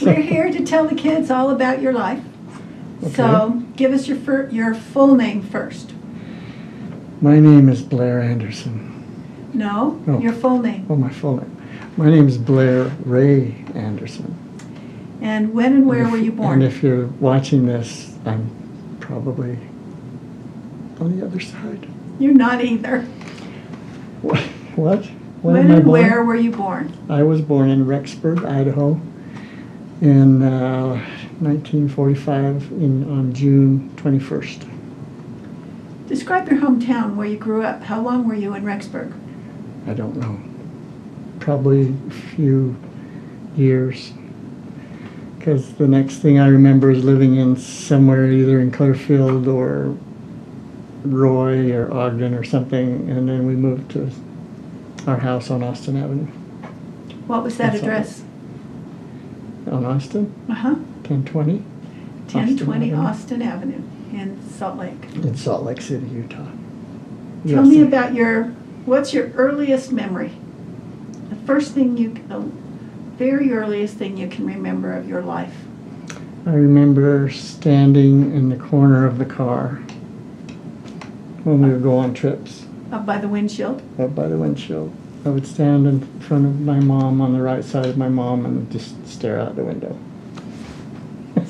We're here to tell the kids all about your life. Okay. So give us your full name first. My name is Blair Andersen. No, Oh. your full name. Oh, my full name. My name is Blair Ray Andersen. And when and where were you born? And if you're watching this, I'm probably on the other side. You're not either. What? What? When When am I and born? where were you born? I was born in Rexburg, Idaho, in 1945 on June 21st. Describe your hometown where you grew up. How long were you in Rexburg? I don't know. Probably a few years. Because the next thing I remember is living in somewhere either in Clearfield or Roy or Ogden or something, and then we moved to our house on Austin Avenue. What was that That's all. address? On Austin, Uh-huh. 1020. 1020 Avenue. Austin Avenue in Salt Lake. In Salt Lake City, Utah. Tell me USA. about what's your earliest memory? The very earliest thing you can remember of your life. I remember standing in the corner of the car when we would go on trips Up by the windshield? up by the windshield. I would stand in front of my mom on the right side of my mom and just stare out the window.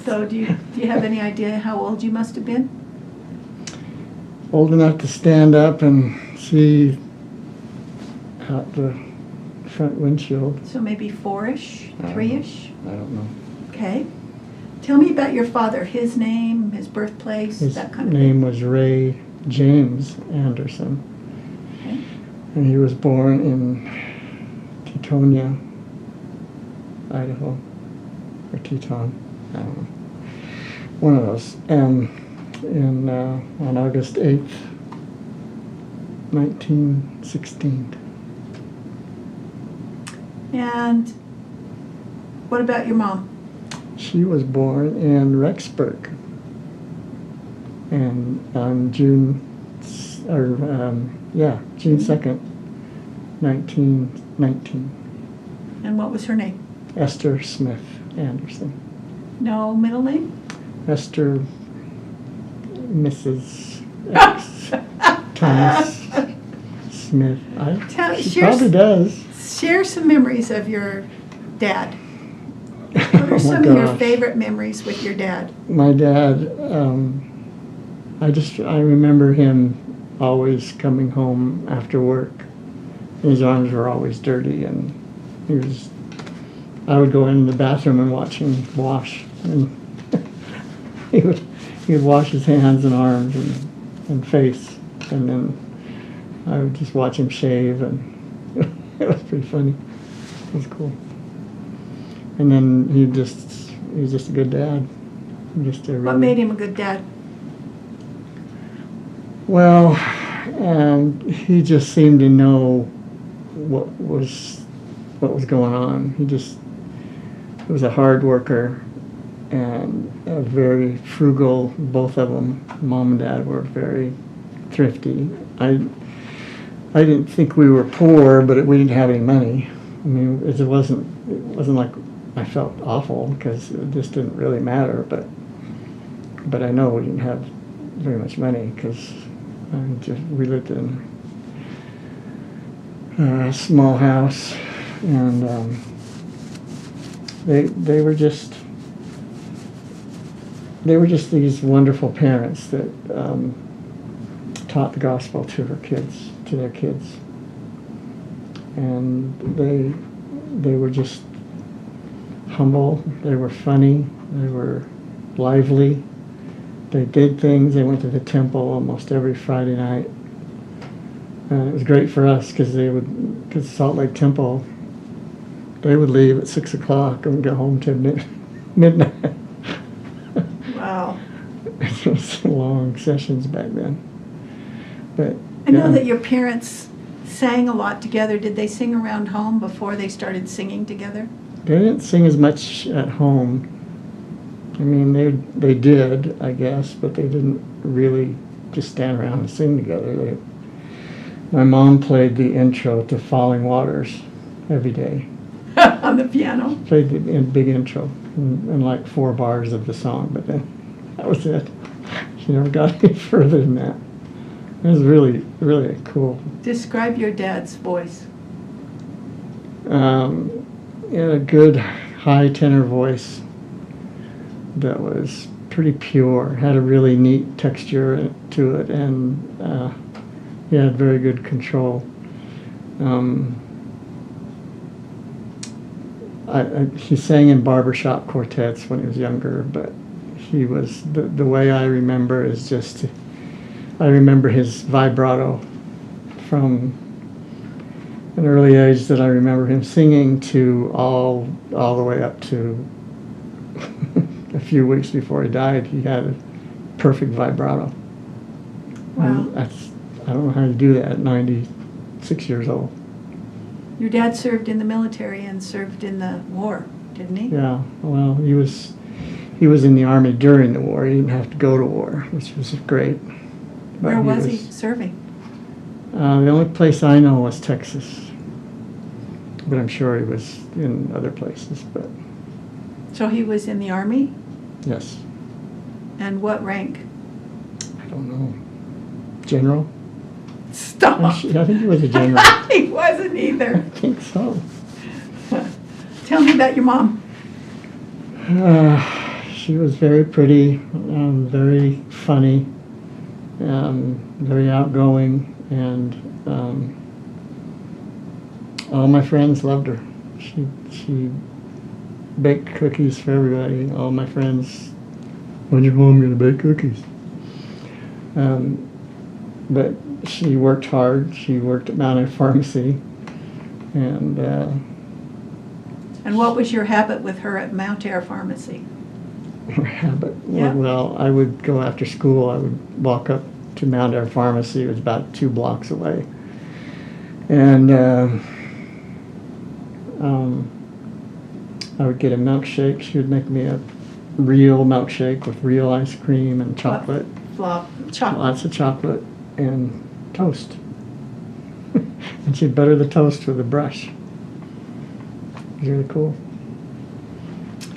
So do you have any idea how old you must have been? Old enough to stand up and see out the front windshield. So maybe 4-ish, 3-ish? I don't know. Okay. Tell me about your father, his name, his birthplace, His that kind of name thing. was Ray James Andersen. Okay. And he was born in Teutonia, Idaho, or Teton, I don't know. One of those. On August 8th, 1916. And what about your mom? She was born in Rexburg, and on June 2nd, 1919. And what was her name? Esther Smith Andersen. No middle name? Esther Mrs. X. Thomas Smith. She share probably does. Share some memories of your dad. What Oh my are some of your gosh. favorite memories with your dad? My dad, I remember him always coming home after work. His arms were always dirty, and I would go in the bathroom and watch him wash, and he would wash his hands and arms and face, and then I would just watch him shave, and it was pretty funny. It was cool. And then he was just a good dad. What made him a good dad? Well, he just seemed to know what was going on. He was a hard worker and a very frugal. Both of them, mom and dad, were very thrifty. I didn't think we were poor, but we didn't have any money. I mean, it wasn't like I felt awful, because it just didn't really matter. But I know we didn't have very much money, because we lived in a small house, and they were just these wonderful parents that taught the gospel to their kids, and they were just humble. They were funny. They were lively. They did things. They went to the temple almost every Friday night. And it was great for us, because Salt Lake Temple, they would leave at 6 o'clock and go home to midnight. Wow. It was long sessions back then. But I know that your parents sang a lot together. Did they sing around home before they started singing together? they didn't sing as much at home. I mean, they did, I guess, but they didn't really just stand around and sing together. My mom played the intro to Falling Waters every day. On the piano. Played the big intro and like 4 bars of the song, but then that was it. She never got any further than that. It was really, really cool. Describe your dad's voice. He had a good high tenor voice that was pretty pure, had a really neat texture to it, and he had very good control. He sang in barbershop quartets when he was younger, but he was, the way I remember is just, I remember his vibrato from an early age, that I remember him singing to all the way up to a few weeks before he died. He had a perfect vibrato. Wow. I don't know how you do that at 96 years old. Your dad served in the military and served in the war, didn't he? Yeah, well, he was in the Army during the war. He didn't have to go to war, which was great. But Where was he serving? The only place I know was Texas, but I'm sure he was in other places. But So he was in the Army? yes, And what rank? I don't know. General? Stop. I think he was a general. He wasn't either. I think so. Tell me about your mom. She was very pretty, very funny, very outgoing, and all my friends loved her. She baked cookies for everybody. All my friends, when's your mom gonna bake cookies? But she worked hard. She worked at Mount Air Pharmacy, and And what was your habit with her at Mount Air Pharmacy? her habit. Yeah. Well, I would go after school. I would walk up to Mount Air Pharmacy. It was about 2 blocks away, and I would get a milkshake. She would make me a real milkshake with real ice cream and chocolate. Chocolate. Lots of chocolate and toast. And she'd butter the toast with a brush. It was really cool.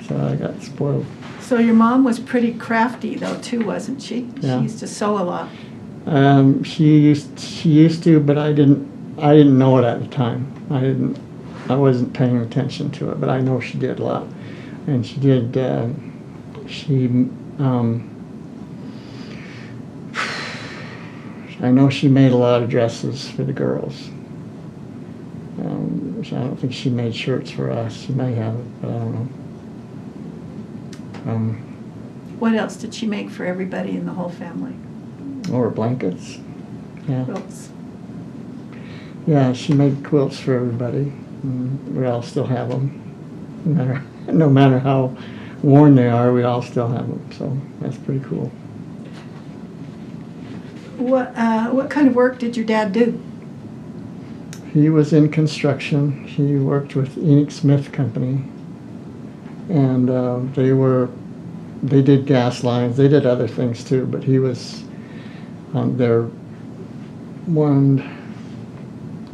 So I got spoiled. So your mom was pretty crafty though too, wasn't she? Yeah. She used to sew a lot. She used to, but I didn't know it at the time. I wasn't paying attention to it, but I know she did a lot. And she did, I know she made a lot of dresses for the girls. I don't think she made shirts for us. She may have, but I don't know. What else did she make for everybody in the whole family? Or blankets. Yeah. Quilts. Yeah, she made quilts for everybody. We all still have them. No matter how worn they are, we all still have them. So that's pretty cool. What kind of work did your dad do? He was in construction. He worked with Enoch Smith Company, and they did gas lines. They did other things too, but he was their one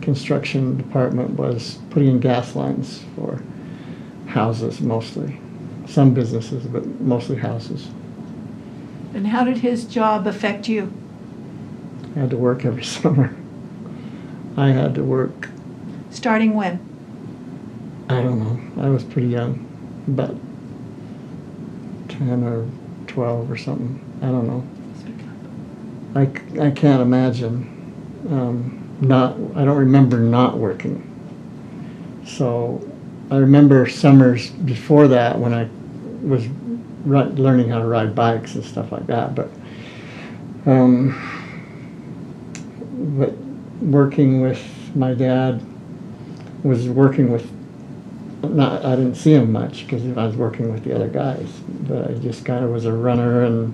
construction department was putting in gas lines for houses mostly. Some businesses, but mostly houses. And how did his job affect you? I had to work every summer. I had to work, Starting when? I don't know, I was pretty young, about 10 or 12 or something. I don't know. I can't imagine I don't remember not working. So I remember summers before that when I was learning how to ride bikes and stuff like that, but working with my dad was working with, I didn't see him much because I was working with the other guys, but I just kind of was a runner and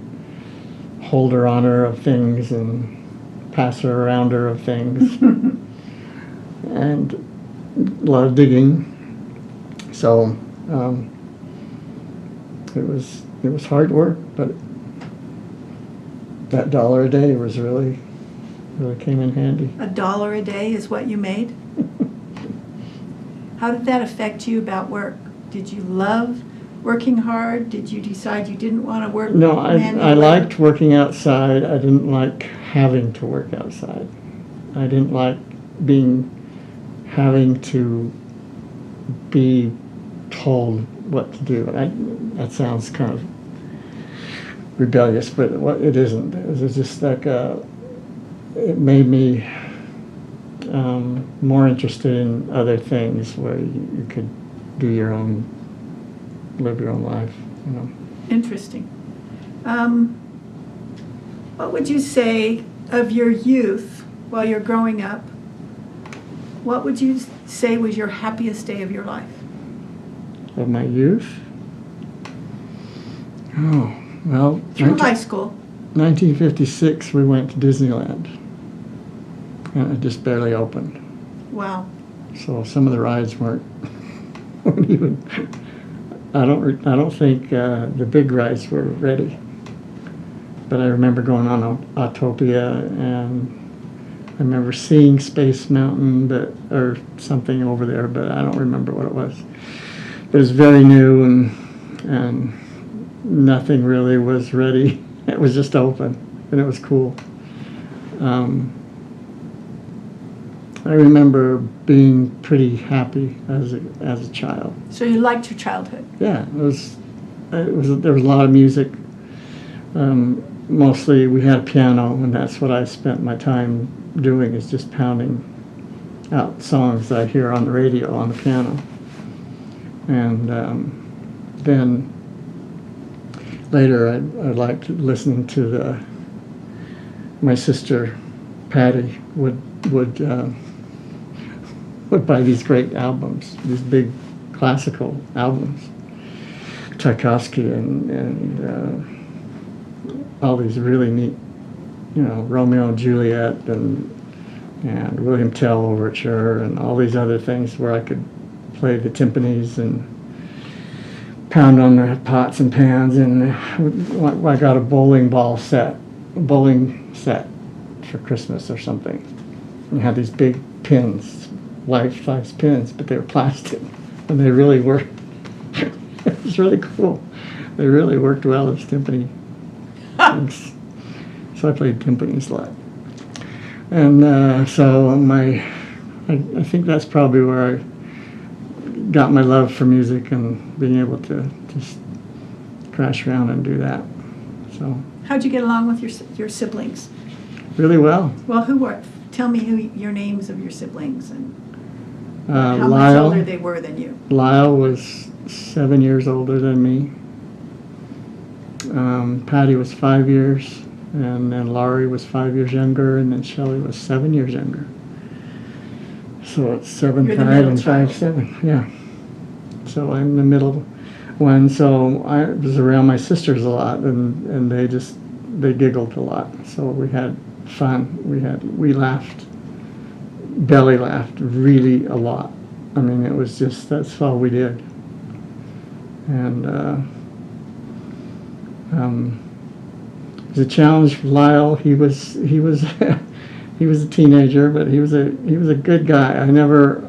holder-oner of things and passer-arounder of things. And a lot of digging. So it was hard work, but that $1 a day was really came in handy. $1 a day is what you made? How did that affect you about work? Did you love working hard? Did you decide you didn't want to work No, I manual liked labor? working outside. I didn't like having to work outside. I didn't like having to be told what to do. That sounds kind of rebellious, but it isn't. It was just like it made me more interested in other things where you could do live your own life, you know. Interesting. What would you say of your youth while you're growing up? What would you say was your happiest day of your life? Of my youth? Oh, well, Through high school. 1956 we went to Disneyland, and it just barely opened. Wow. So some of the rides weren't even. I don't think the big rides were ready. But I remember going on Autopia, and I remember seeing Space Mountain, or something over there, but I don't remember what it was. But it was very new, and nothing really was ready. It was just open, and it was cool. I remember being pretty happy as a child. So you liked your childhood? Yeah, there was a lot of music. Mostly we had a piano, and that's what I spent my time doing, is just pounding out songs that I hear on the radio on the piano. And then later I liked listening to my sister Patty would buy these great albums, these big classical albums, Tchaikovsky and all these really neat, Romeo and Juliet and William Tell Overture and all these other things where I could play the timpanis and pound on the pots and pans. And I got a bowling set for Christmas or something. And it had these big pins, life-size pins, but they were plastic, and they really worked. It was really cool. They really worked well as timpani. So I played timpanis a lot. And so I think that's probably where I got my love for music and being able to just crash around and do that. So How'd you get along with your siblings? really well. Well, who were? Tell me your names of your siblings and how much Lyle, older they were than you. Lyle was 7 years older than me. Patty was 5 years, and then Laurie was 5 years younger, and then Shelley was 7 years younger. So it's 7, You're the 5, middle and child. 5, 7. Yeah. So I'm the middle one. So I was around my sisters a lot, and they giggled a lot. So we had fun. We laughed, belly laughed really a lot. I mean, it was just, that's all we did. And it was a challenge for Lyle. He was he was a teenager, but he was a good guy. I never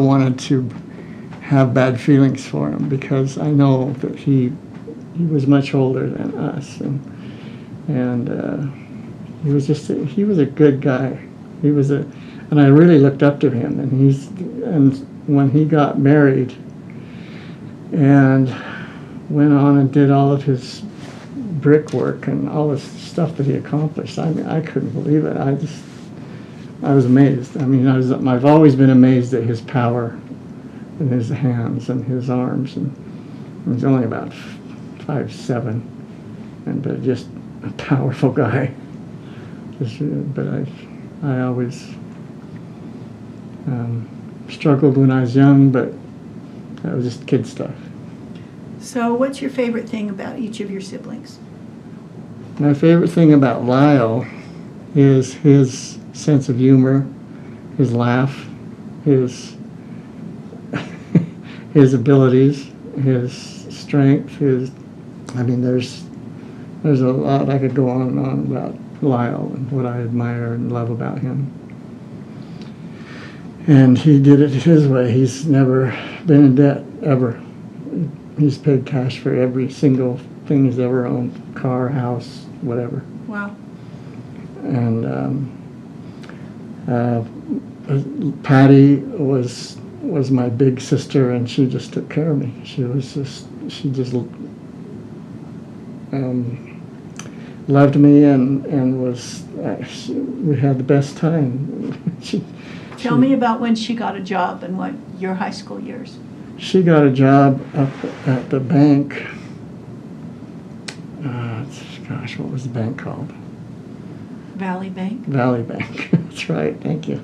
wanted to have bad feelings for him, because I know that he was much older than us, and he was a good guy. And I really looked up to him, and when he got married and went on and did all of his brickwork and all this stuff that he accomplished, I mean, I couldn't believe it. I was amazed. I mean, I've always been amazed at his power in his hands and his arms, and he's only about 5'7", but just a powerful guy. But I always struggled when I was young, but that was just kid stuff. So what's your favorite thing about each of your siblings? My favorite thing about Lyle is his sense of humor, his laugh, his his abilities, his strength, I mean, there's a lot I could go on and on about Lyle and what I admire and love about him. And he did it his way. He's never been in debt, ever. He's paid cash for every single thing he's ever owned, car, house, whatever. Wow. And Patty was my big sister, and she just took care of me. She just loved me and was, we had the best time. Tell me about when she got a job and what your high school years. She got a job up at the bank. Gosh, what was the bank called? Valley Bank. Valley Bank. That's right. Thank you.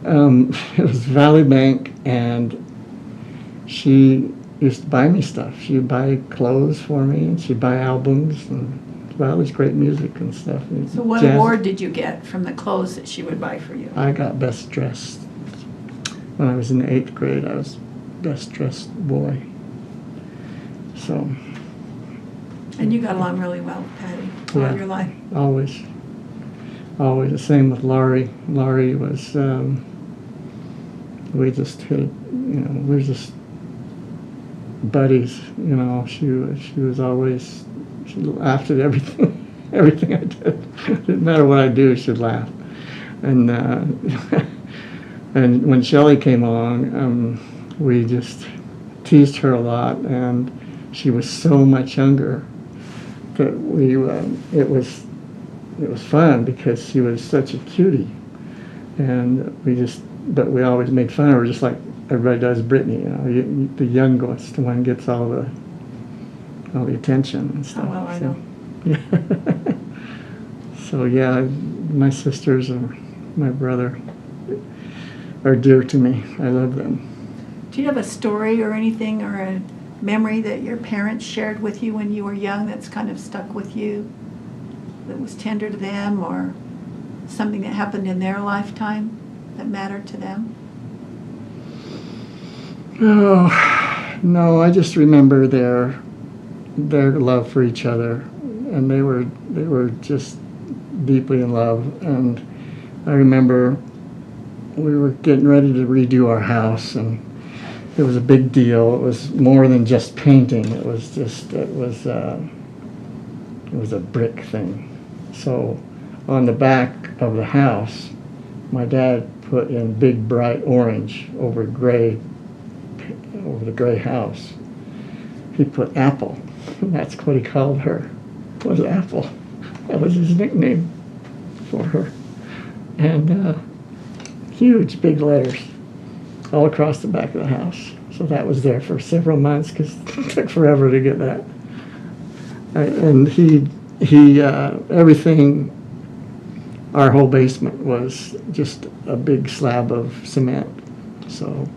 It was Valley Bank, and she used to buy me stuff. She'd buy clothes for me, and she'd buy albums, and buy all this great music and stuff. So what Jazz. award did you get from the clothes that she would buy for you? I got best dressed. When I was in the 8th grade, I was best dressed boy. So. And you got along really well with Patty all your life. Always. Always. The same with Laurie. Laurie was, we just hit, we were just buddies, She was always, she laughed at everything, everything I did. Didn't matter what I do, she'd laugh. And, and when Shelley came along, we just teased her a lot, and she was so much younger that it was fun because she was such a cutie, and but we always made fun of her, just like everybody does Brittany. The youngest one gets all the attention and stuff. Oh, well, I so, know. yeah. So yeah, my sisters and my brother are dear to me. I love them. Do you have a story or anything or a memory that your parents shared with you when you were young that's kind of stuck with you, that was tender to them, or something that happened in their lifetime that mattered to them? Oh, no, I just remember their love for each other, and they were just deeply in love. And I remember we were getting ready to redo our house, and it was a big deal. It was more than just painting. It was a brick thing. So on the back of the house, my dad put in big bright orange over the gray house. He put Apple. That's what he called her, was Apple. That was his nickname for her. And huge big letters all across the back of the house. So that was there for several months because it took forever to get that. And he everything, our whole basement was just a big slab of cement. So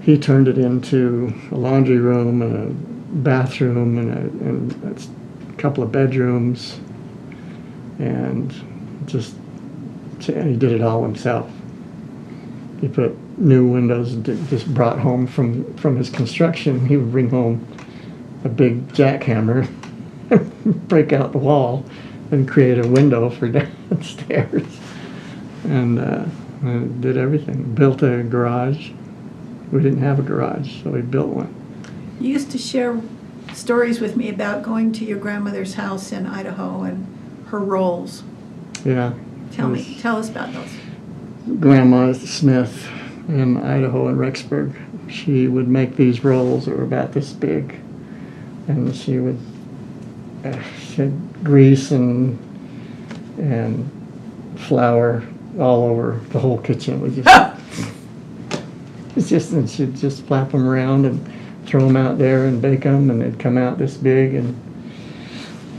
he turned it into a laundry room and a bathroom and a couple of bedrooms, and he did it all himself. He put new windows, just brought home from his construction. He would bring home a big jackhammer, break out the wall, and create a window for downstairs. And did everything. Built a garage. We didn't have a garage, so we built one. You used to share stories with me about going to your grandmother's house in Idaho and her rolls. Yeah. Tell us about those. Grandma Smith in Idaho and Rexburg, she would make these rolls that were about this big, and she had grease and flour all over the whole kitchen. And she'd just flap them around and throw them out there and bake them, and they'd come out this big, and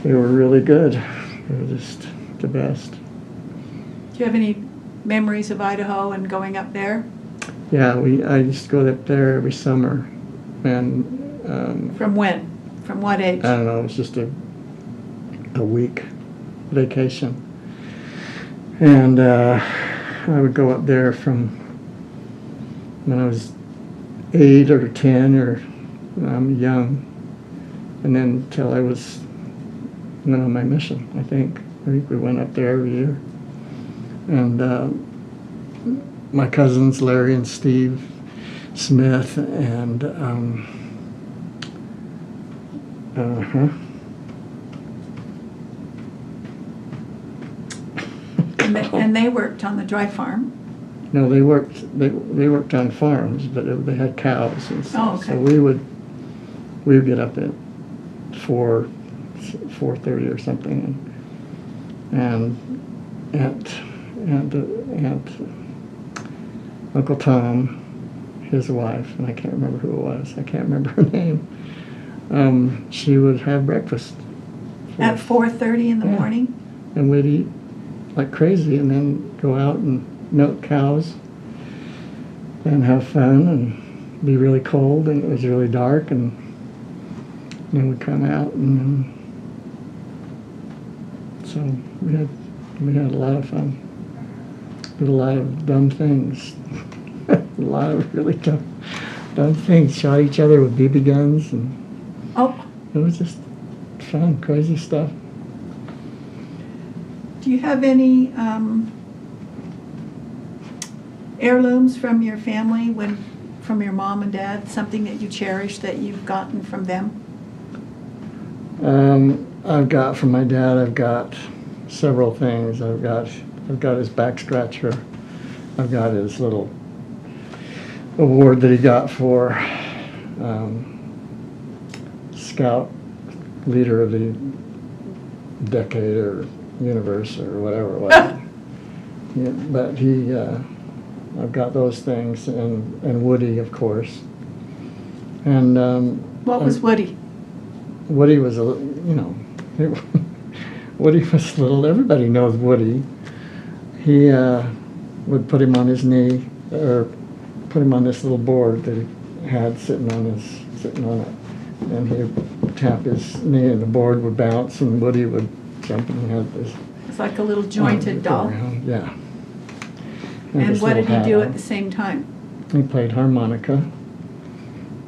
they were really good. They were just the best. Do you have any memories of Idaho and going up there? Yeah, I used to go up there every summer, and from when? From what age? I don't know. It was just a week vacation, and I would go up there from when I was 8 or 10, or when I'm young, and then till I went on my mission, I think. think we went up there every year. And my cousins, Larry and Steve Smith, and And they worked on the dry farm. No, they worked on farms, but they had cows and stuff. Oh, okay. So we would get up at 4:30 or something, and Aunt Uncle Tom, his wife, and I can't remember who it was. I can't remember her name. She would have breakfast At 4:30 in the morning? And we'd eat like crazy, and then go out and milk cows and have fun, and be really cold, and it was really dark, and then we'd come out, and so we had a lot of fun. Did a lot of dumb things. A lot of really dumb things. Shot each other with BB guns, and it was just fun, crazy stuff. Do you have any heirlooms from your family, from your mom and dad, something that you cherish that you've gotten from them? I've got from my dad. I've got several things. I've got his back scratcher. I've got his little award that he got for Scout Leader of the Decade or Universe or whatever it was. Yeah, but I've got those things, and Woody, of course. And What was Woody? Woody was Woody was little. Everybody knows Woody. He would put him on his knee, or put him on this little board that he had sitting on it, and he would tap his knee, and the board would bounce, and Woody would jump, and he had this. It's like a little jointed doll. Yeah. And what did he do at the same time? He played harmonica,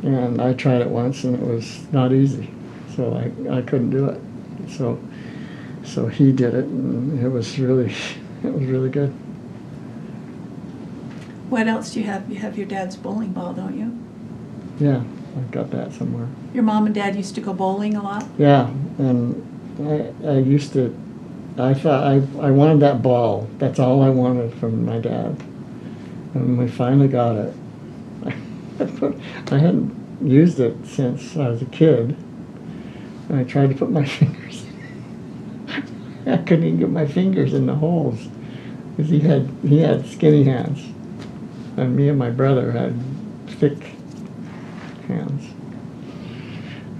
and I tried it once, and it was not easy, so I couldn't do it. So he did it, and it was really good. What else do you have? You have your dad's bowling ball, don't you? Yeah, I've got that somewhere. Your mom and dad used to go bowling a lot? Yeah, and I thought I wanted that ball. That's all I wanted from my dad. And we finally got it. I hadn't used it since I was a kid. And I tried to put my fingers. I couldn't even get my fingers in the holes, because he had skinny hands, and me and my brother had thick hands.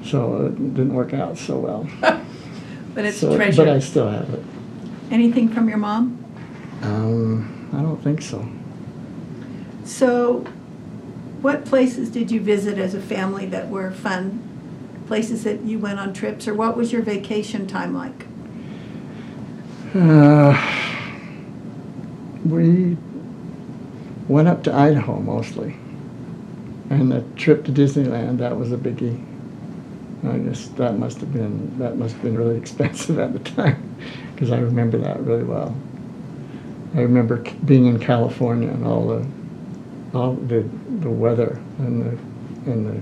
So it didn't work out so well. But it's a treasure. But I still have it. Anything from your mom? I don't think so. So, what places did you visit as a family that were fun? Places that you went on trips, or what was your vacation time like? We went up to Idaho mostly, and the trip to Disneyland, that was a biggie. I guess that must have been really expensive at the time, because I remember that really well. I remember being in California and all the weather and the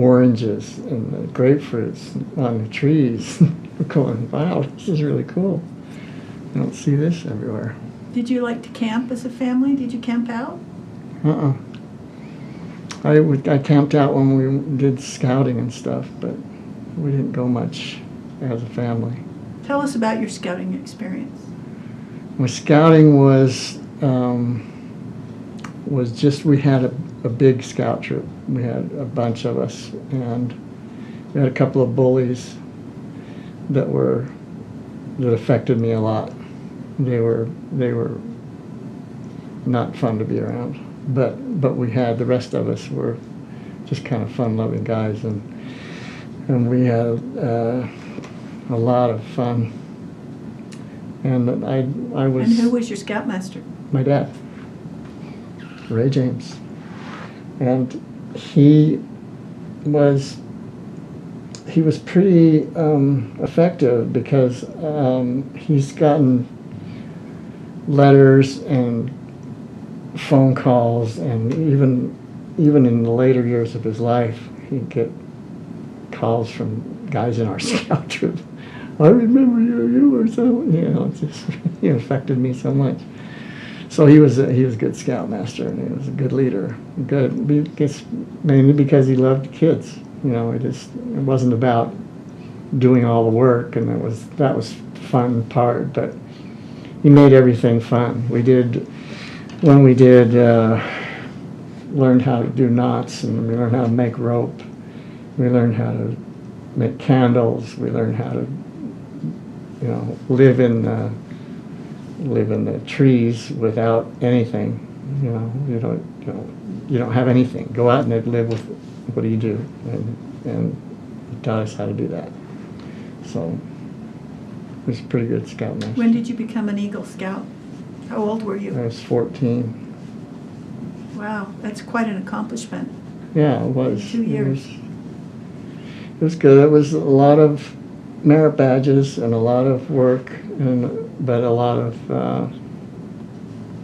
oranges and the grapefruits on the trees. We're going, wow, this is really cool. I don't see this everywhere. Did you like to camp as a family? Did you camp out? I camped out when we did scouting and stuff, but we didn't go much as a family. Tell us about your scouting experience. My scouting was just, we had a big scout troop. We had a bunch of us, and we had a couple of bullies that affected me a lot. They were not fun to be around, but we had, the rest of us were just kind of fun-loving guys, and we had a lot of fun. And I was. And who was your scoutmaster? My dad, Ray James, and he he was pretty effective because he's gotten letters and phone calls, and even in the later years of his life, he'd get calls from guys in our scout troop. I remember you were so, it just he affected me so much. So he was a good scoutmaster, and he was a good leader. Mainly because he loved kids. It wasn't about doing all the work, and that was fun part, but he made everything fun. When we learned how to do knots, and we learned how to make rope. We learned how to make candles. We learned how to, live in the trees without anything. You don't have anything. Go out and live with. What do you do? And he taught us how to do that. So he was a pretty good scoutmaster. When did you become an Eagle Scout? How old were you? I was 14. Wow, that's quite an accomplishment. Yeah, it was. 2 years. It was good. It was a lot of merit badges and a lot of work, but a lot of it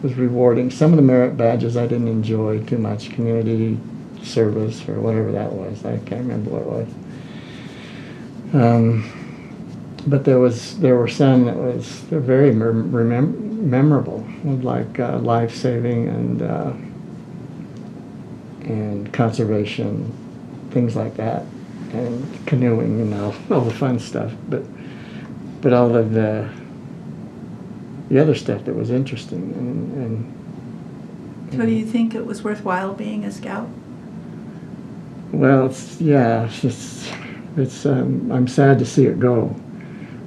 was rewarding. Some of the merit badges I didn't enjoy too much. Community service or whatever that was. I can't remember what it was. But there were some they're very memorable, like life-saving and conservation, things like that, and canoeing, all the fun stuff. But all of the other stuff that was interesting and So do you think it was worthwhile being a scout? Well, it's I'm sad to see it go,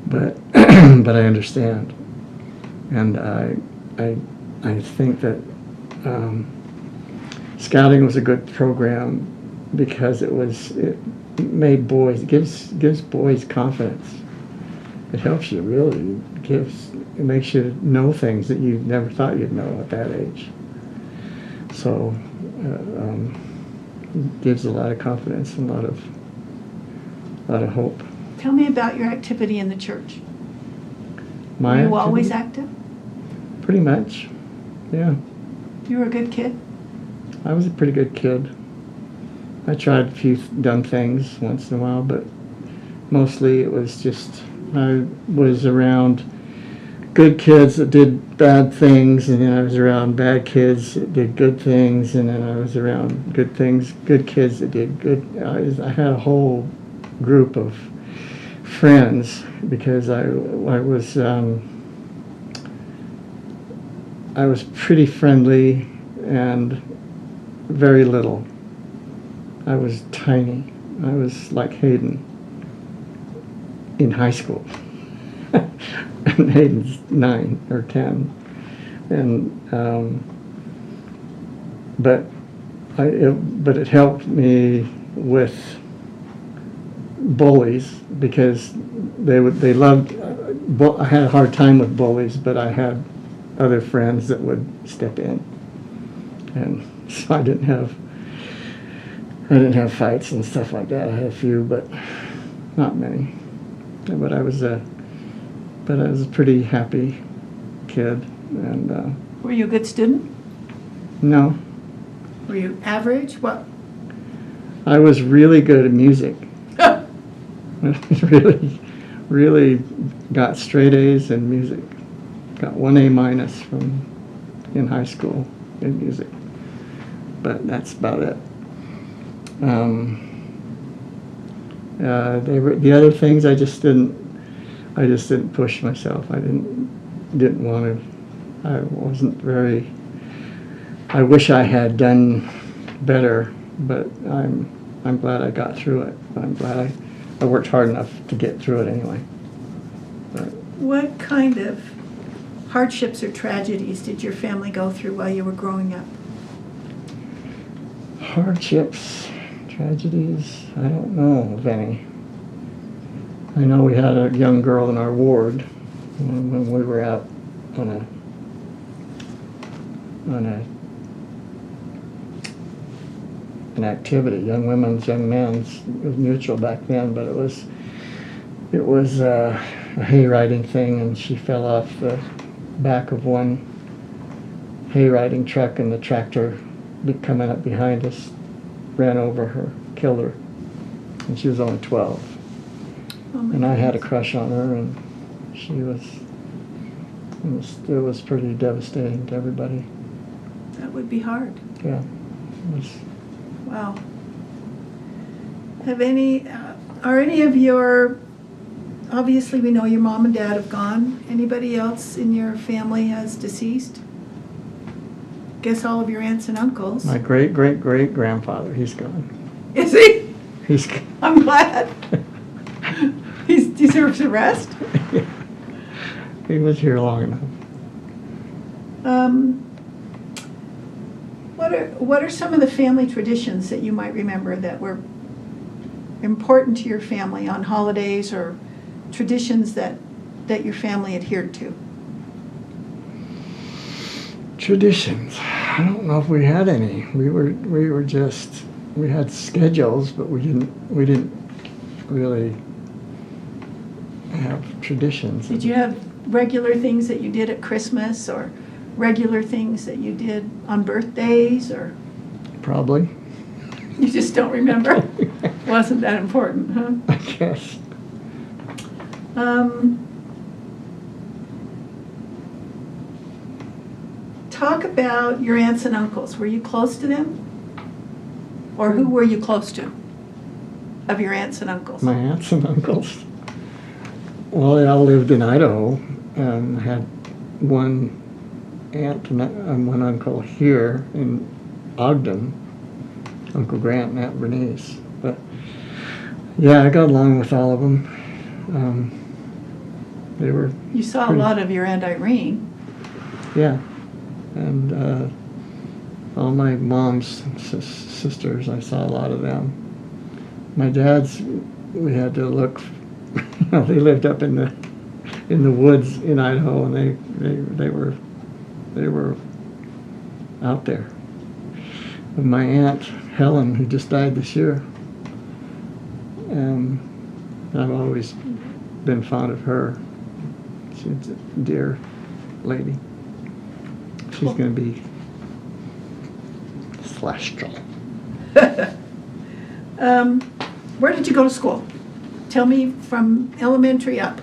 but but I understand, and I think that scouting was a good program because it made boys, it gives boys confidence. It helps you really. It makes you know things that you never thought you'd know at that age. So. Gives a lot of confidence and a lot of hope. Tell me about your activity in the church. My Were you activity? always active? Pretty much, yeah. You were a good kid? I was a pretty good kid. I tried a few dumb things once in a while, but mostly it was just I was around good kids that did bad things, and then I was around bad kids that did good things, and then I was around good kids that did good. I had a whole group of friends because I was pretty friendly and very little. I was tiny. I was like Hayden in high school. And Hayden's 9 or 10, and but it helped me with bullies because they loved. I had a hard time with bullies, but I had other friends that would step in, and so I didn't have fights and stuff like that. I had a few, but not many. But I was a pretty happy kid, and Were you a good student? no, Were you average? What? I was really good at music. really got straight A's in music. Got 1 A- in high school in music, but that's about it. The other things I just didn't push myself. I didn't want to. I wasn't very. I wish I had done better, but I'm glad I got through it. I'm glad I worked hard enough to get through it anyway. But What kind of hardships or tragedies did your family go through while you were growing up? hardships, tragedies, I don't know of any. I know we had a young girl in our ward when we were out on a an activity. Young women's, young men's. It was mutual back then, but it was a hay riding thing, and she fell off the back of one hay riding truck, and the tractor coming up behind us ran over her, killed her, and she was only 12. Oh my And I had a goodness. crush on her, and it was pretty devastating to everybody. That would be hard. Yeah. It was, Wow. Are any of your, obviously we know your mom and dad have gone. Anybody else in your family has deceased? Guess all of your aunts and uncles. my great-great-great-grandfather, he's gone. Is he? He's I'm glad. He deserves a rest. He was here long enough. What are some of the family traditions that you might remember that were important to your family on holidays, or traditions that your family adhered to? Traditions. I don't know if we had any. We had schedules, but we didn't really have traditions. Did you have regular things that you did at Christmas, or regular things that you did on birthdays, or Probably. you just don't remember? Wasn't that important, huh? I guess. Talk about your aunts and uncles. Were you close to them? Or who were you close to of your aunts and uncles? My aunts and uncles. Well, they all lived in Idaho. I had one aunt and one uncle here in Ogden, Uncle Grant and Aunt Bernice. But yeah, I got along with all of them. They were You saw a pretty- lot of your Aunt Irene. Yeah, and all my mom's sisters, I saw a lot of them. My dad's, we had to look. They lived up in the woods in Idaho, and they were out there. And my aunt Helen, who just died this year, I've always been fond of her. She's a dear lady. She's Cool. going to be celestial. Where did you go to school? Tell me from elementary up.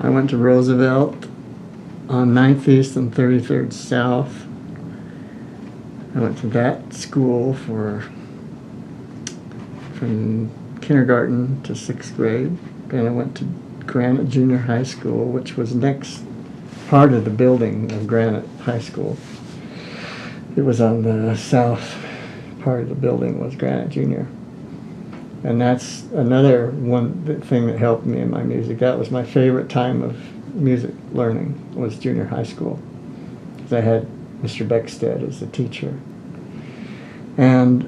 I went to Roosevelt on 9th East and 33rd South. I went to that school from kindergarten to 6th grade. Then I went to Granite Junior High School, which was next part of the building of Granite High School. It was on the south part of the building was Granite Junior. And that's another thing that helped me in my music. That was my favorite time of music learning, was junior high school. 'Cause I had Mr. Beckstead as the teacher. And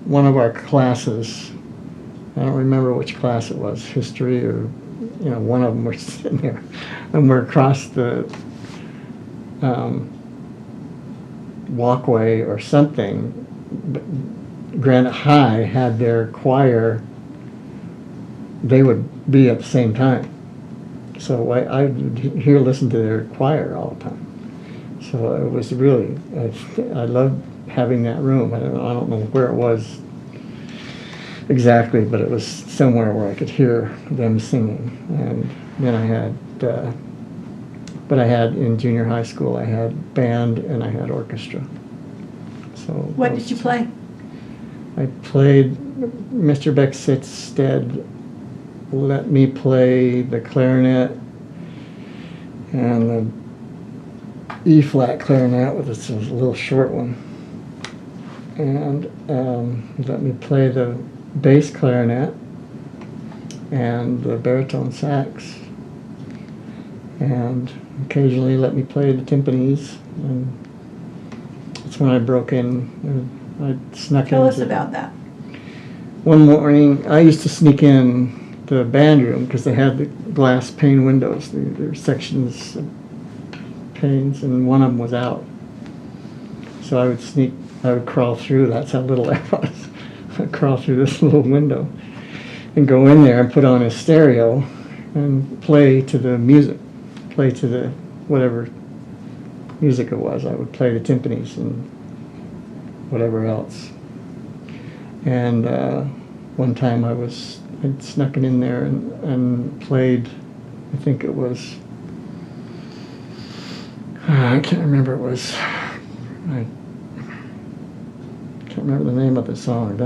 one of our classes, I don't remember which class it was, history or, one of them were sitting there. And we're across the walkway or something. But Granite High had their choir, they would be at the same time. So I would listen to their choir all the time. So it was really, I loved having that room. I don't know where it was exactly, but it was somewhere where I could hear them singing. And then I had in junior high school, I had band and I had orchestra. So What did you play? I played, Mr. Beckstead let me play the clarinet and the E-flat clarinet, with a little short one. And he let me play the bass clarinet and the baritone sax. And occasionally let me play the timpanis. And that's when I broke in. I snuck in. Tell us about that. One morning, I used to sneak in the band room because they had the glass pane windows. There were sections of panes, and one of them was out. So I would sneak I would crawl through. That's how little I was. I'd crawl through this little window and go in there and put on a stereo and play to the music, play to the whatever music it was. I would play the timpanis and whatever else. And one time I'd snuck it in there and played, I think it was, I can't remember, I can't remember the name of the song.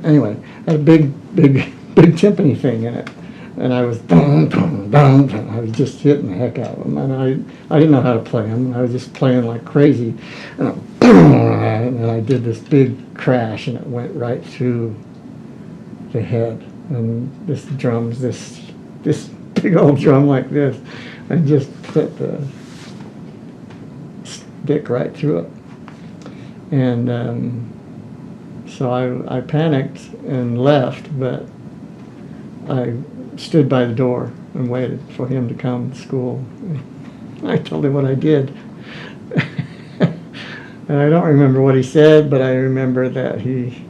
Anyway, it had a big timpani thing in it. And I was, I was just hitting the heck out of them. And I didn't know how to play them. I was just playing like crazy. And I did this big crash, and it went right through the head. And this big old drum like this, I just put the stick right through it. And so I panicked and left, but I stood by the door and waited for him to come to school. I told him what I did. And I don't remember what he said, but I remember that he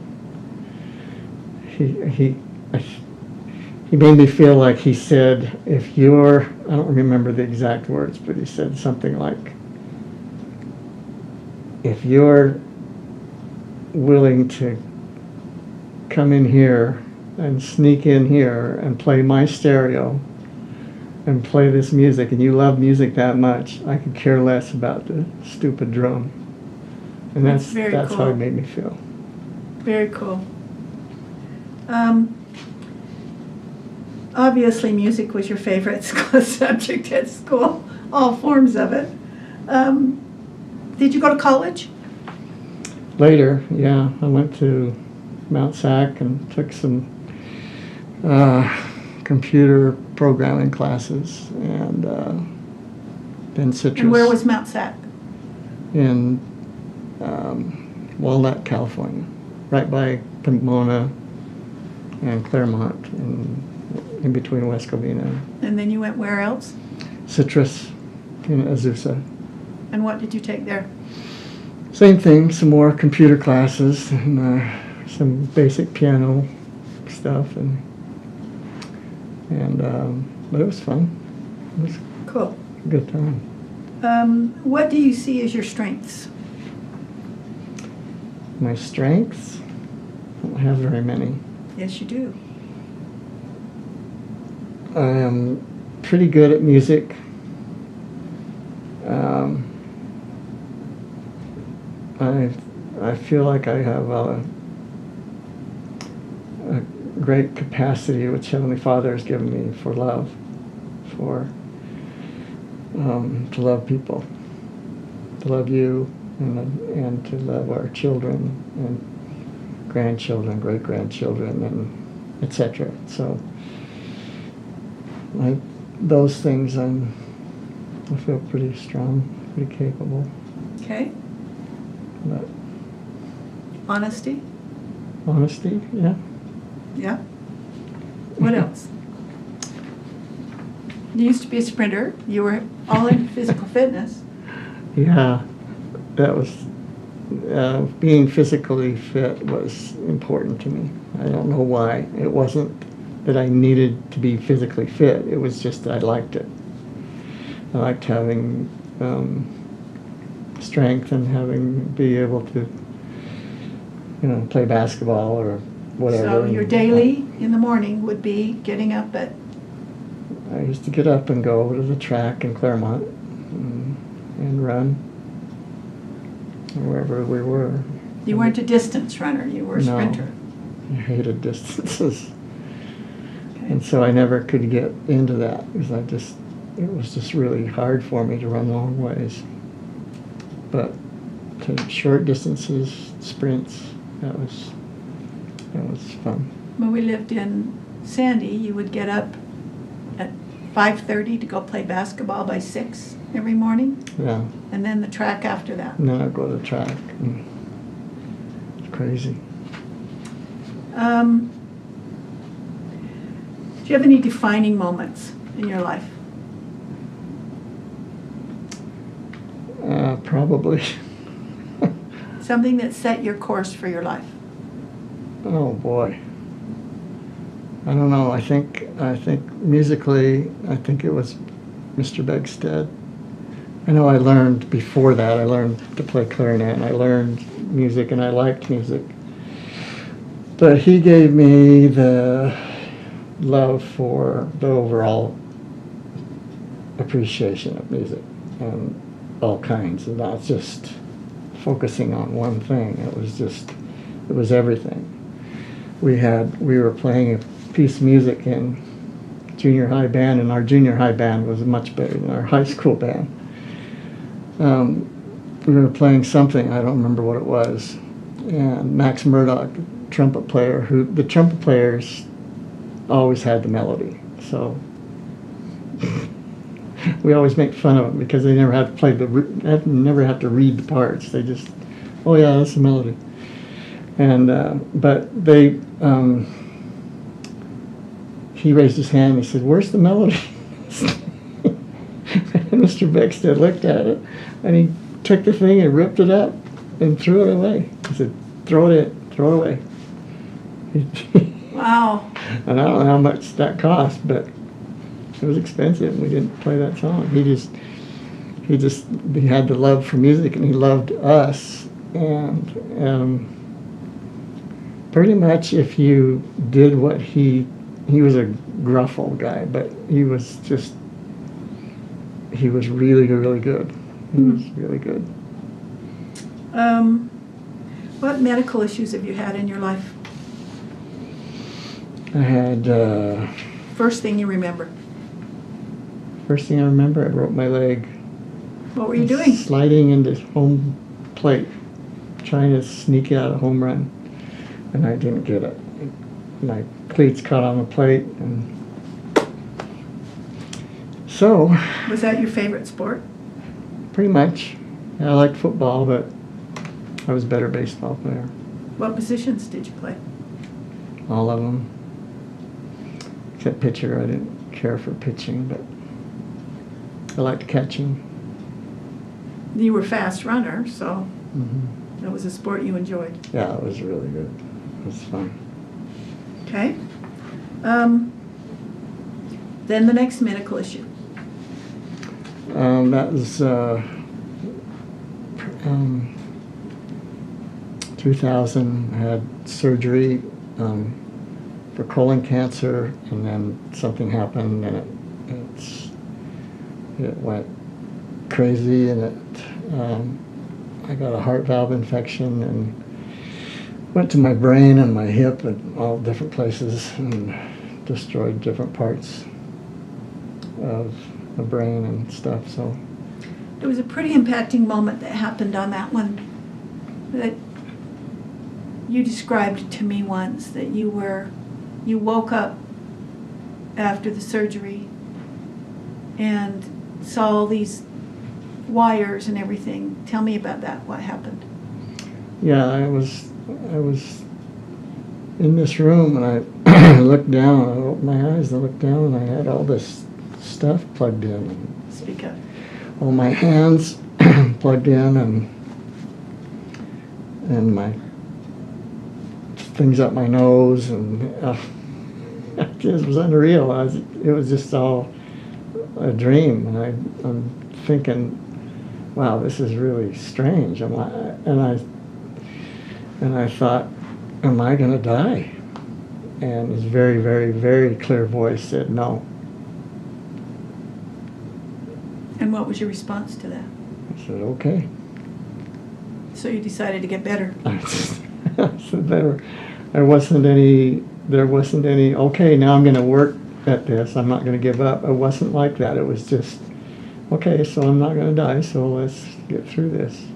made me feel like he said, I don't remember the exact words, but he said something like, if you're willing to come in here and sneak in here and play my stereo and play this music, and you love music that much, I could care less about the stupid drum. And that's cool. How it made me feel. Very cool. Obviously, music was your favorite subject at school, all forms of it. Did you go to college? Later, yeah. I went to Mount Sac and took some computer programming classes, and then Citrus. And where was Mount Sac? In Walnut, California, right by Pomona and Claremont, and in between West Covina. And then you went where else? Citrus in Azusa. And what did you take there? Same thing, some more computer classes and some basic piano stuff, but it was fun. It was cool. A good time. What do you see as your strengths? My strengths? I don't have very many. Yes, you do. I am pretty good at music. I feel like I have a great capacity which Heavenly Father has given me for love, to love people, to love you, and to love our children and grandchildren, great-grandchildren, and etc. So, those things I feel pretty strong, pretty capable. Okay. But honesty? Honesty, yeah. Yeah. What else? You used to be a sprinter. You were all into physical fitness. Yeah, that was, being physically fit was important to me. I don't know why. It wasn't that I needed to be physically fit. It was just that I liked it. I liked having strength and be able to, play basketball or whatever. So your daily in the morning would be getting up at? I used to get up and go over to the track in Claremont and run wherever we were. You weren't a distance runner, you were a sprinter. I hated distances. Okay. And so I never could get into that because it was just really hard for me to run long ways. But to short distances, sprints, that was fun. When we lived in Sandy, you would get up at 5:30 to go play basketball by 6 every morning. Yeah. And then the track after that. And then I'd go to the track. It's crazy. Do you have any defining moments in your life? Probably. Something that set your course for your life. Oh boy. I don't know. I think musically, I think it was Mr. Begstead. I know I learned before that. I learned to play clarinet, and I learned music, and I liked music. But he gave me the love for the overall appreciation of music and all kinds, and not just focusing on one thing. It was everything. We were playing a piece of music in junior high band, and our junior high band was much better than our high school band. We were playing something, I don't remember what it was, and Max Murdoch, trumpet player, the trumpet players always had the melody, so we always make fun of them because they never had to play never have to read the parts. They just, oh yeah, that's the melody. And but he raised his hand and he said, "Where's the melody?" And Mr. Beckstead looked at it, and he took the thing and ripped it up and threw it away. He said, throw it away. Wow. And I don't know how much that cost, but it was expensive. We didn't play that song. He had the love for music, and he loved us. And pretty much if you did what he was a gruff old guy, but he was really, really good. He was really good. What medical issues have you had in your life? I had... First thing you remember? First thing I remember, I broke my leg. What were you doing? Sliding into home plate, trying to sneak out a home run, and I didn't get it. My cleats caught on the plate, and so... Was that your favorite sport? Pretty much. I liked football, but I was a better baseball player. What positions did you play? All of them. Except pitcher. I didn't care for pitching, but I liked catching. You were a fast runner, so that was a sport you enjoyed. Yeah, it was really good. It was fun. Okay. Then the next medical issue. That was 2000. I had surgery for colon cancer, and then something happened, and it went crazy, and I got a heart valve infection, and went to my brain and my hip and all different places, and destroyed different parts of the brain and stuff. So There was a pretty impacting moment that happened on that one that you described to me once, that you woke up after the surgery and saw all these wires and everything. Tell me about that. What happened? yeah, I was in this room, and I looked down. I opened my eyes and looked down, and I had all this stuff plugged in. Speak up. All my hands plugged in, and my things up my nose, and it just was unreal. It was just all a dream, and I'm thinking, wow, this is really strange. And I thought, am I going to die? And his very, very, very clear voice said no. And what was your response to that? I said, okay. So you decided to get better. I said, there wasn't any, okay, now I'm going to work at this. I'm not going to give up. It wasn't like that. It was just, okay, so I'm not going to die, so let's get through this.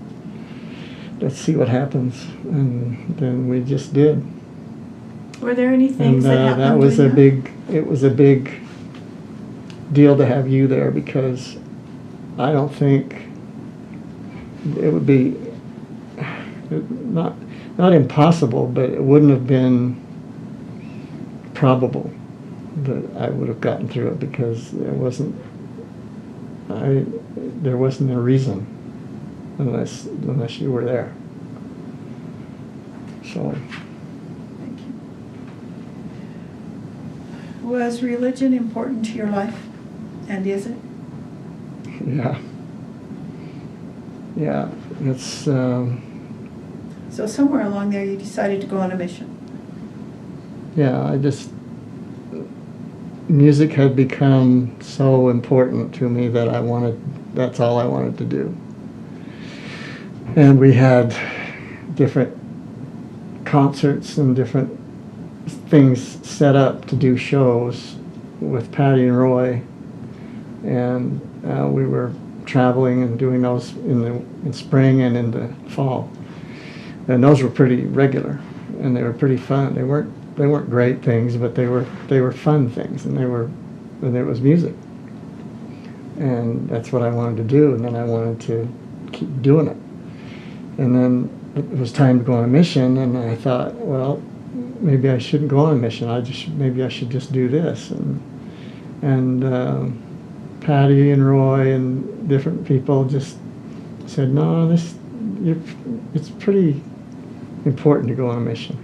Let's see what happens. And then we just did. Were there any things that happened? That was it was a big deal to have you there, because I don't think it would be not impossible, but it wouldn't have been probable that I would have gotten through it, because there wasn't a reason. unless you were there. So, Thank you. Was religion important to your life? And is it? yeah. Yeah, it's, So somewhere along there you decided to go on a mission. yeah, music had become so important to me that that's all I wanted to do. And we had different concerts and different things set up to do shows with Patty and Roy, and we were traveling and doing those in spring and in the fall, and those were pretty regular, and they were pretty fun. They weren't great things, but they were fun things, and it was music, and that's what I wanted to do, and then I wanted to keep doing it, and then it was time to go on a mission, and I thought, well, maybe I shouldn't go on a mission. Maybe I should just do this, and Patty and Roy and different people just said, no, it's pretty important to go on a mission.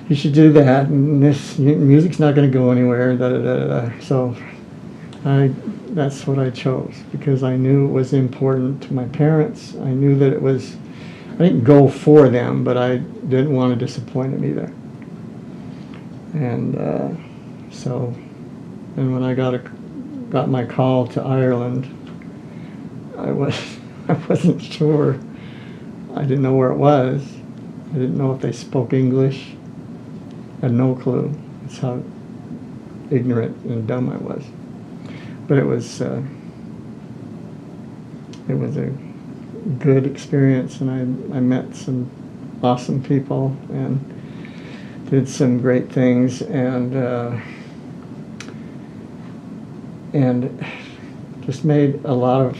You should do that, and this music's not going to go anywhere. Da, da, da, da. So that's what I chose, because I knew it was important to my parents. I knew that I didn't go for them, but I didn't want to disappoint them either. And and when I got my call to Ireland, I wasn't sure. I didn't know where it was. I didn't know if they spoke English. I had no clue. That's how ignorant and dumb I was. But it was a good experience, and I met some awesome people and did some great things, and just made a lot of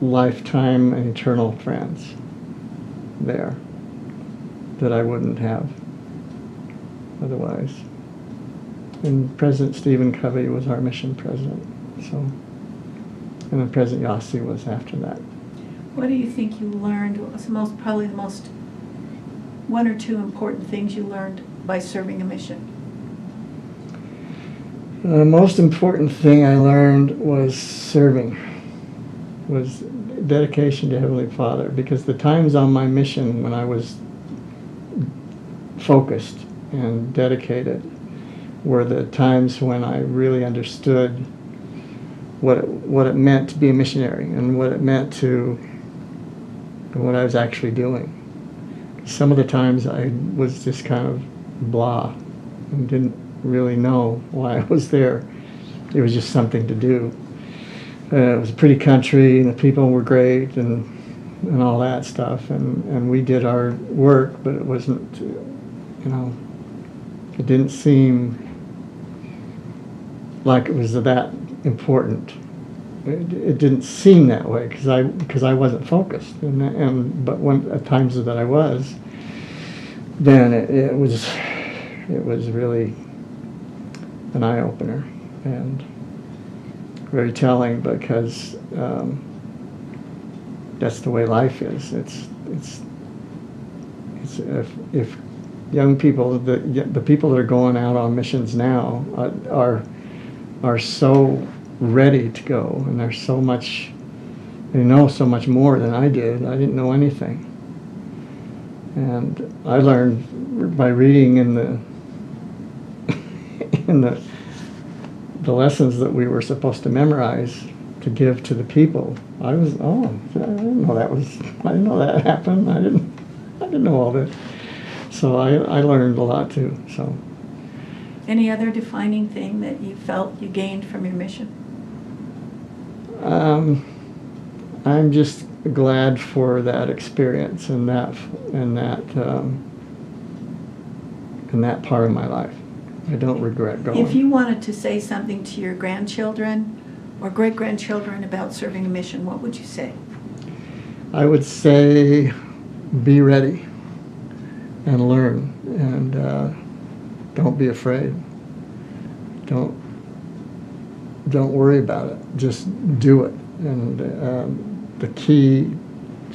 lifetime and eternal friends there that I wouldn't have otherwise. And President Stephen Covey was our mission president, and then President Yossi was after that. What do you think you learned? What was probably the most one or two important things you learned by serving a mission? The most important thing I learned was dedication to Heavenly Father, because the times on my mission when I was focused and dedicated were the times when I really understood what it meant to be a missionary, and what it meant to what I was actually doing. Some of the times I was just kind of blah and didn't really know why I was there. It was just something to do. It was a pretty country, and the people were great, and all that stuff, and we did our work, but it wasn't, it didn't seem like it was that important. It didn't seem that way because I wasn't focused, but at times that I was, then it was really an eye opener and very telling, because that's the way life is. It's if young people, the people that are going out on missions now are so ready to go, and they know so much more than I did. I didn't know anything, and I learned by reading in the lessons that we were supposed to memorize to give to the people. I didn't know that happened. I didn't know all that. So I learned a lot too. So. Any other defining thing that you felt you gained from your mission? I'm just glad for that experience and that part of my life. I don't regret going. If you wanted to say something to your grandchildren or great-grandchildren about serving a mission, what would you say? I would say be ready and learn, and don't be afraid. Don't worry about it. Just do it, and the key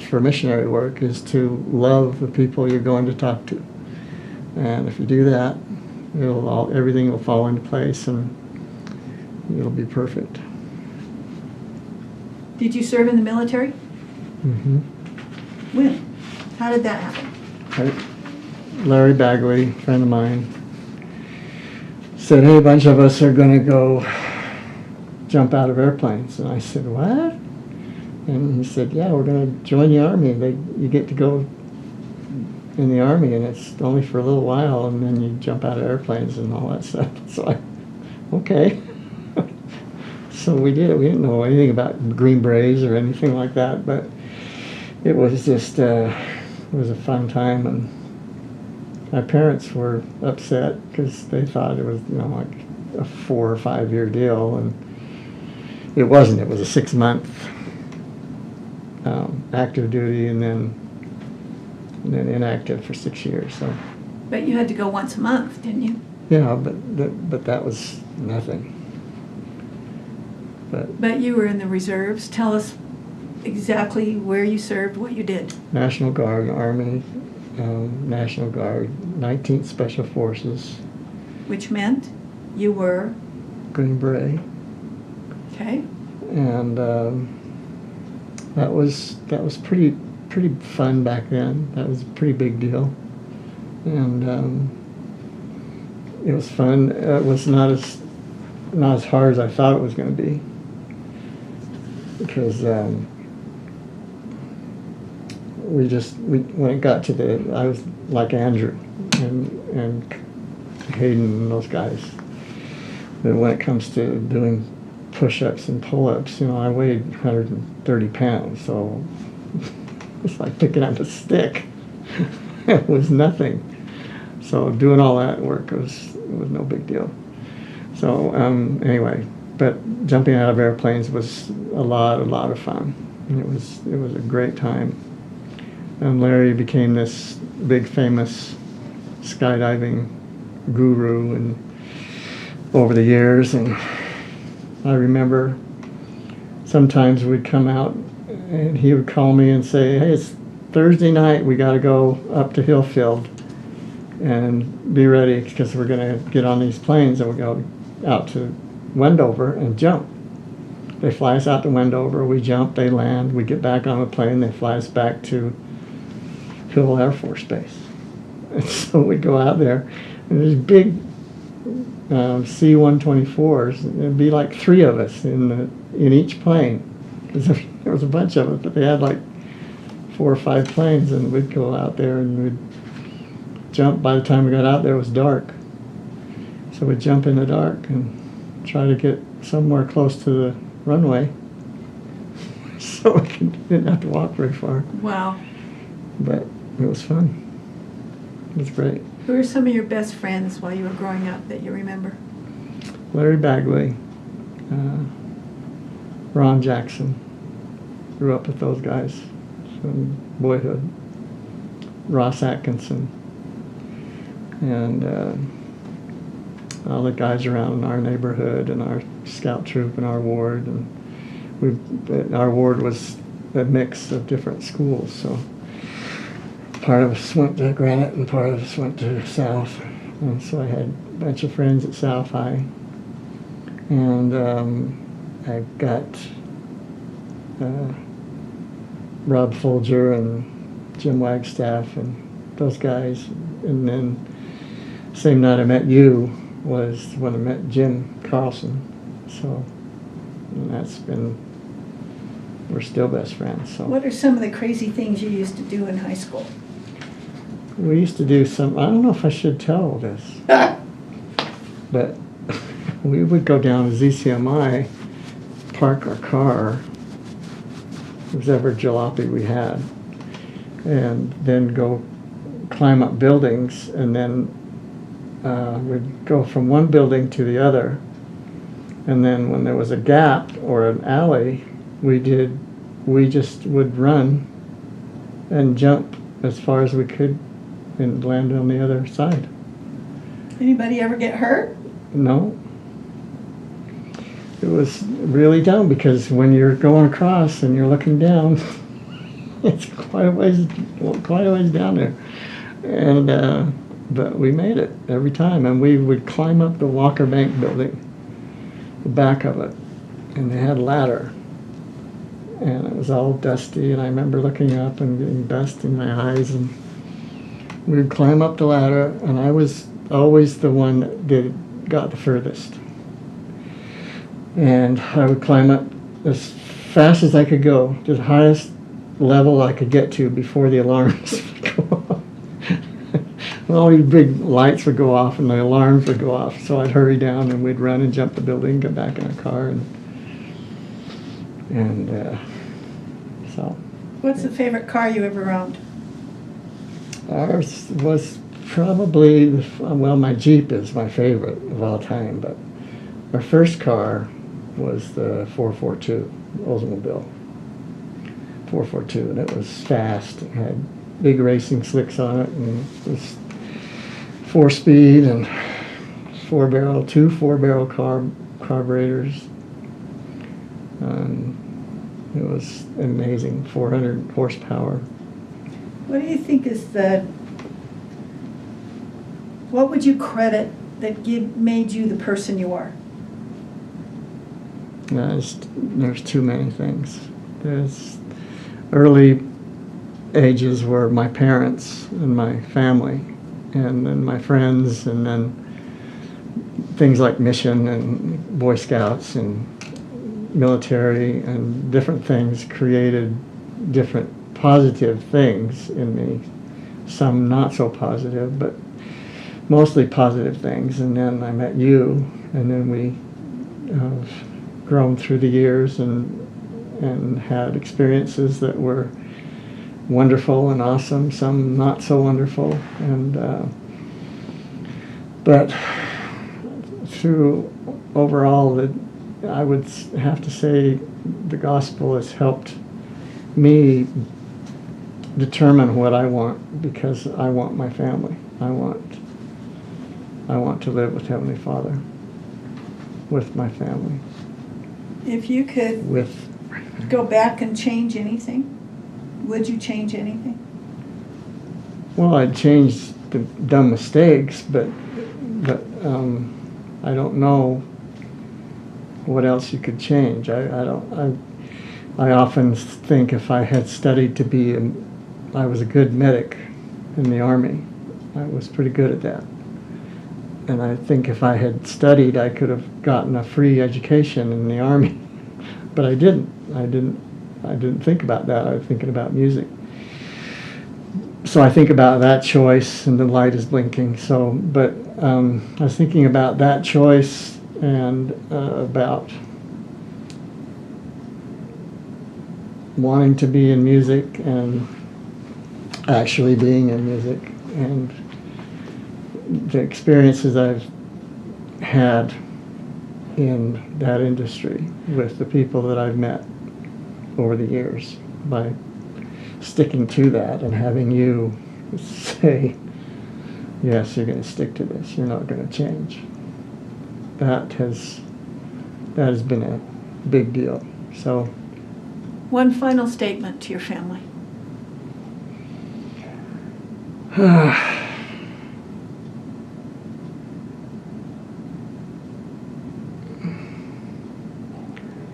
for missionary work is to love the people you're going to talk to. And if you do that, everything will fall into place and it'll be perfect. Did you serve in the military? Mm-hmm. When? How did that happen? Larry Bagley, a friend of mine, said, hey, a bunch of us are going to go jump out of airplanes. And I said, what? And he said, yeah, we're going to join the Army. You get to go in the Army, and it's only for a little while, and then you jump out of airplanes and all that stuff. So okay. So we did. We didn't know anything about Green Berets or anything like that, but it was just, it was a fun time, and my parents were upset because they thought it was, like a 4 or 5 year deal, and it wasn't. It was a 6-month active duty, and then inactive for 6 years. So. But you had to go once a month, didn't you? Yeah, but that was nothing. But you were in the reserves. Tell us exactly where you served, what you did. National Guard, Army, National Guard, 19th Special Forces. Which meant you were? Green Beret. Okay. And that was pretty fun back then. That was a pretty big deal. And it was fun. It was not as hard as I thought it was going to be. Because when it got to I was like Andrew and Hayden and those guys. But when it comes to doing push-ups and pull-ups, I weighed 130 pounds, so it's like picking up a stick. It was nothing. So doing all that work was no big deal. So anyway, but jumping out of airplanes was a lot of fun. And it was a great time. And Larry became this big famous skydiving guru and over the years, and I remember sometimes we'd come out and he would call me and say, hey, it's Thursday night, we got to go up to Hillfield and be ready because we're going to get on these planes and we'll go out to Wendover and jump. They fly us out to Wendover, we jump, they land, we get back on the plane, they fly us back to Hill Air Force Base. And so we go out there, and there's big C-124s. There'd be like 3 of us in each plane, because there was a bunch of us, but they had like 4 or 5 planes, and we'd go out there and we'd jump. By the time we got out there, it was dark, so we'd jump in the dark and try to get somewhere close to the runway, so we didn't have to walk very far. Wow! But it was fun. It was great. Who are some of your best friends while you were growing up that you remember? Larry Bagley, Ron Jackson. Grew up with those guys from boyhood. Ross Atkinson. And all the guys around in our neighborhood and our scout troop and our ward. And our ward was a mix of different schools, so part of us went to Granite and part of us went to South. And so I had a bunch of friends at South High. And I got Rob Folger and Jim Wagstaff and those guys. And then same night I met you was when I met Jim Carlson. So we're still best friends. So. What are some of the crazy things you used to do in high school? We used to do some, I don't know if I should tell this, but we would go down to ZCMI, park our car, whichever jalopy we had, and then go climb up buildings, and then we'd go from one building to the other, and then when there was a gap or an alley, we just would run and jump as far as we could and land on the other side. Anybody ever get hurt? No. it was really dumb, because when you're going across and you're looking down, it's quite a ways down there. And but we made it every time, and we would climb up the Walker Bank building, the back of it, and they had a ladder, and it was all dusty, and I remember looking up and getting dust in my eyes, and we would climb up the ladder, and I was always the one that got the furthest. And I would climb up as fast as I could go, to the highest level I could get to before the alarms would go off. All these big lights would go off and the alarms would go off, so I'd hurry down and we'd run and jump the building, get back in our car, and so. What's the favorite car you ever owned? Ours was probably, my Jeep is my favorite of all time, but our first car was the 442 Oldsmobile 442, and it was fast. It had big racing slicks on it, and it was 4-speed and two four-barrel carburetors. It was amazing, 400 horsepower. What do you think is what would you credit that made you the person you are? There's too many things. There's early ages were my parents and my family, and then my friends, and then things like mission and Boy Scouts and military and different things created different positive things in me. Some not so positive, but mostly positive things. And then I met you, and then we have grown through the years and had experiences that were wonderful and awesome, some not so wonderful, and but through overall, I would have to say the gospel has helped me determine what I want, because I want my family. I want to live with Heavenly Father, with my family. If you could go back and change anything, would you change anything? Well, I'd change the dumb mistakes, but I don't know what else you could change. I often think if I had studied to be I was a good medic in the Army. I was pretty good at that. And I think if I had studied, I could have gotten a free education in the Army. But I didn't. I didn't think about that. I was thinking about music. So I think about that choice, and the light is blinking. So, but I was thinking about that choice, and about wanting to be in music and actually being in music, and the experiences I've had in that industry with the people that I've met over the years, by sticking to that and having you say, yes, you're going to stick to this, you're not going to change. That has been a big deal. So, one final statement to your family.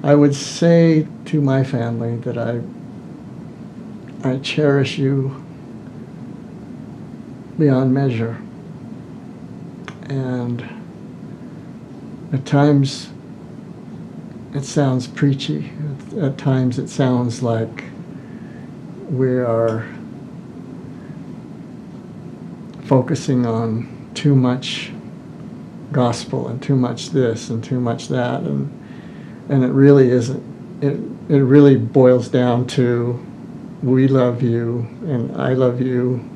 I would say to my family that I cherish you beyond measure. And at times it sounds preachy. At times it sounds like we are focusing on too much gospel and too much this and too much that, and it really isn't. It really boils down to, we love you and I love you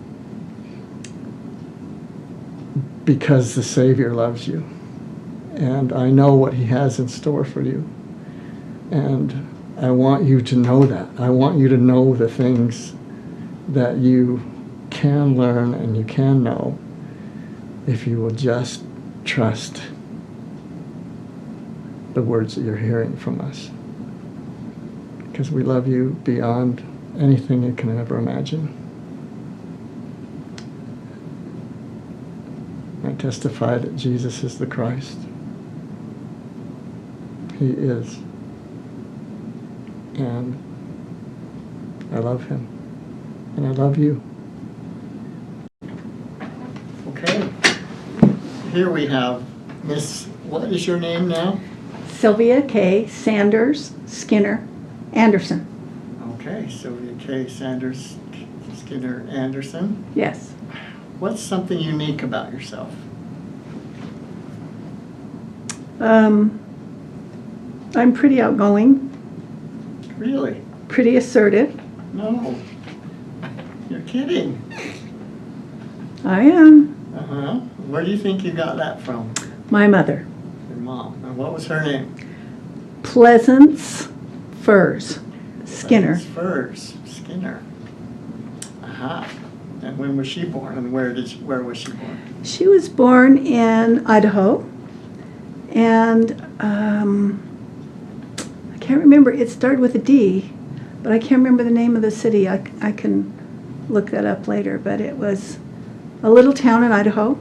because the Savior loves you, and I know what He has in store for you, and I want you to know that. I want you to know the things that you can learn and you can know if you will just trust the words that you're hearing from us. Because we love you beyond anything you can ever imagine. I testify that Jesus is the Christ. He is. And I love him. And I love you. Okay. Here we have Miss, what is your name now? Sylvia K. Sanders Skinner Andersen. Okay, Sylvia K. Sanders Skinner Andersen. Yes. What's something unique about yourself? I'm pretty outgoing, Really? pretty assertive. No. You're kidding. I am. Uh-huh. Where do you think you got that from? My mother. Your mom. And what was her name? Pleasance Furs Skinner. Furs. Skinner. Aha. And when was she born? And where was she born? She was born in Idaho, and I can't remember. It started with a D, but I can't remember the name of the city. I can look that up later, but it was a little town in Idaho.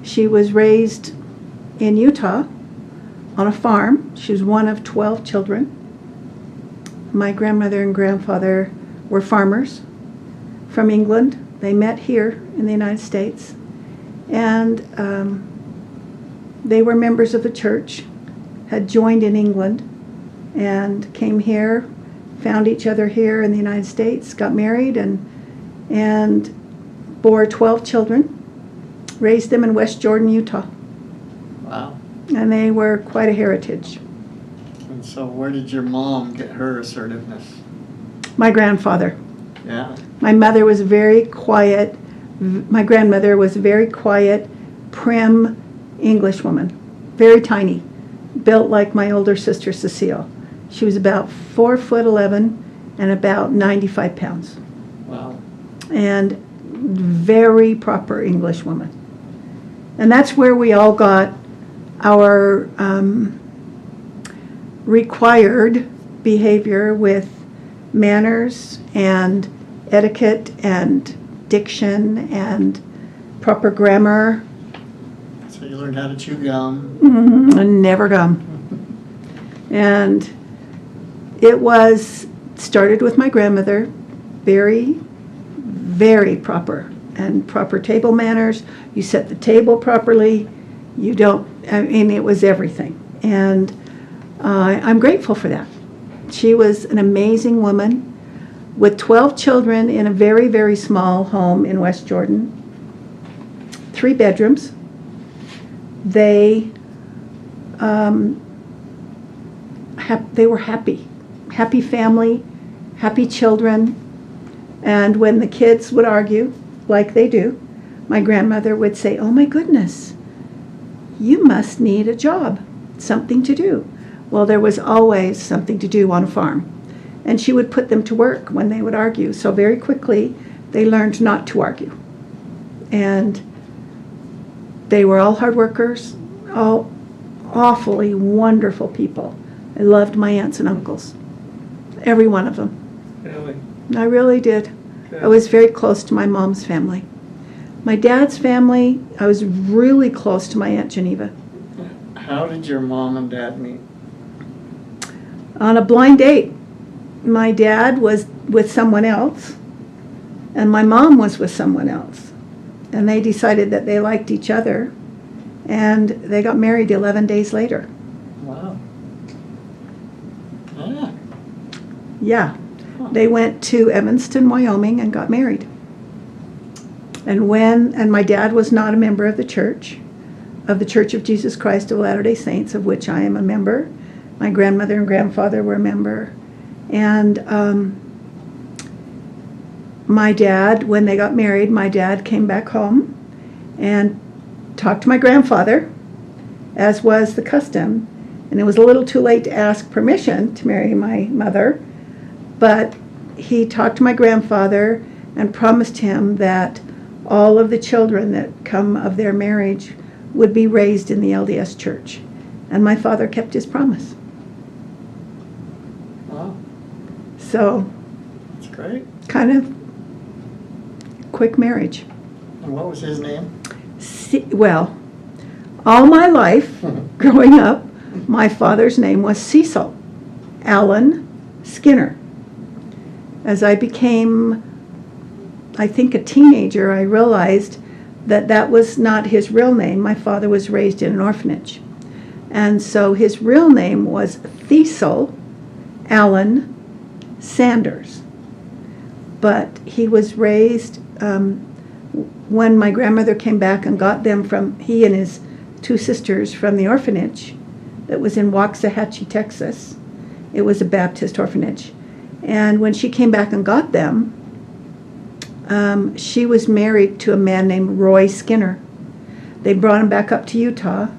She was raised in Utah on a farm. She was one of 12 children. My grandmother and grandfather were farmers from England. They met here in the United States, and they were members of the church, had joined in England, and came here, found each other here in the United States, got married, and bore 12 children, raised them in West Jordan, Utah. Wow. And they were quite a heritage. And so where did your mom get her assertiveness? My grandfather. Yeah. My mother was very quiet. My grandmother was a very quiet, prim English woman, very tiny, built like my older sister Cecile. She was about 4'11" and about 95 pounds. Wow. And very proper English woman. And that's where we all got our required behavior with manners and etiquette and diction and proper grammar. So you learned how to chew gum. And never gum. And it was started with my grandmother, very, very proper, and proper table manners. You set the table properly. You don't, I mean, it was everything. And I'm grateful for that. She was an amazing woman with 12 children in a very, very small home in West Jordan. 3 bedrooms. They were happy. Happy family, happy children. And when the kids would argue, like they do, my grandmother would say, "Oh my goodness, you must need a job, something to do." Well, there was always something to do on a farm. And she would put them to work when they would argue. So very quickly, they learned not to argue. And they were all hard workers, all awfully wonderful people. I loved my aunts and uncles, every one of them. Really? I really did. Good. I was very close to my mom's family. My dad's family, I was really close to my Aunt Geneva. How did your mom and dad meet? On a blind date. My dad was with someone else, and my mom was with someone else. And they decided that they liked each other, and they got married 11 days later. Wow. Ah. Yeah. They went to Evanston, Wyoming, and got married. And my dad was not a member of the Church of Jesus Christ of Latter-day Saints, of which I am a member. My grandmother and grandfather were a member. And my dad, when they got married, my dad came back home and talked to my grandfather, as was the custom. And it was a little too late to ask permission to marry my mother, but he talked to my grandfather and promised him that all of the children that come of their marriage would be raised in the LDS church. And my father kept his promise. Wow, So, that's great. kind of quick marriage. And what was his name? Well, all my life, growing up, my father's name was Cecil Allen Skinner. As I became, I think, a teenager, I realized that that was not his real name. My father was raised in an orphanage. And so his real name was Cecil Allen Sanders. But he was raised, when my grandmother came back and got them he and his two sisters from the orphanage that was in Waxahachie, Texas. It was a Baptist orphanage. And when she came back and got them, she was married to a man named Roy Skinner. They brought him back up to Utah,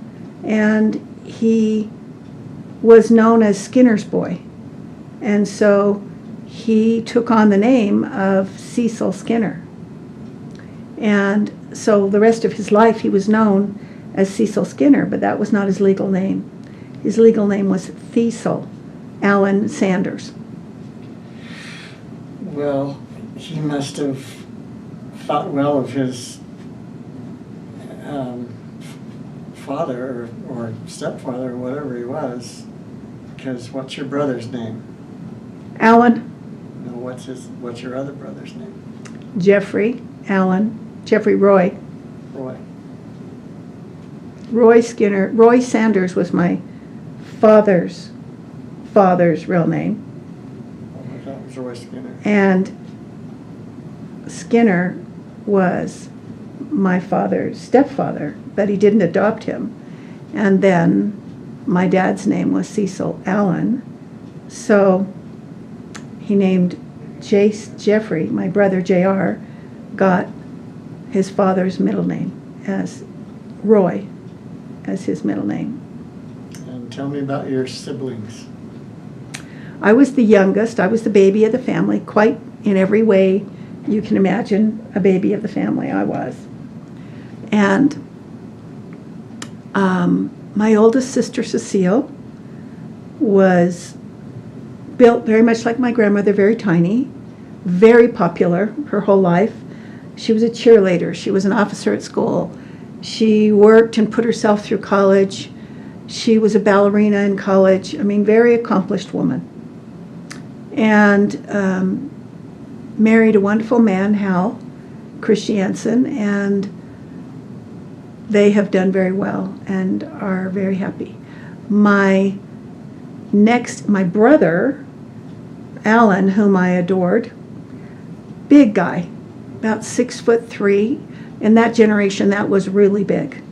and he was known as Skinner's boy. And so he took on the name of Cecil Skinner. And so the rest of his life he was known as Cecil Skinner, but that was not his legal name. His legal name was Cecil Allen Sanders. Well, he must have thought well of his father or stepfather or whatever he was, because what's your brother's name? Alan. No, what's your other brother's name? Jeffrey Roy. Roy. Roy Skinner. Roy Sanders was my father's real name. Oh, that was Roy Skinner. And Skinner was my father's stepfather, but he didn't adopt him. And then my dad's name was Cecil Allen, so he named Jeffrey, my brother JR, got his father's middle name as Roy, as his middle name. And tell me about your siblings. I was the youngest. I was the baby of the family, quite in every way you can imagine a baby of the family I was. And my oldest sister, Cecile, was built very much like my grandmother, very tiny, very popular her whole life. She was a cheerleader. She was an officer at school. She worked and put herself through college. She was a ballerina in college. I mean, very accomplished woman. And married a wonderful man, Hal Christiansen, and they have done very well and are very happy. My brother, Alan, whom I adored, big guy, about 6'3". In that generation, that was really big.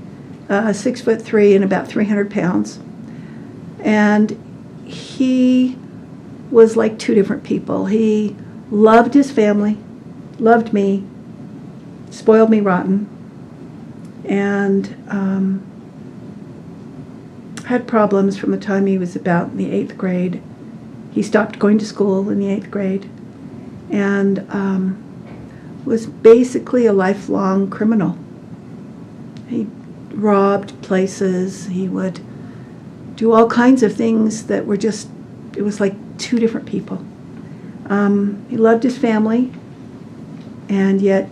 6'3" and about 300 pounds. And he was like two different people. He loved his family, loved me, spoiled me rotten, and had problems from the time he was about in the 8th grade. He stopped going to school in the 8th grade and was basically a lifelong criminal. He robbed places. He would do all kinds of things that were just, it was like two different people. He loved his family, and yet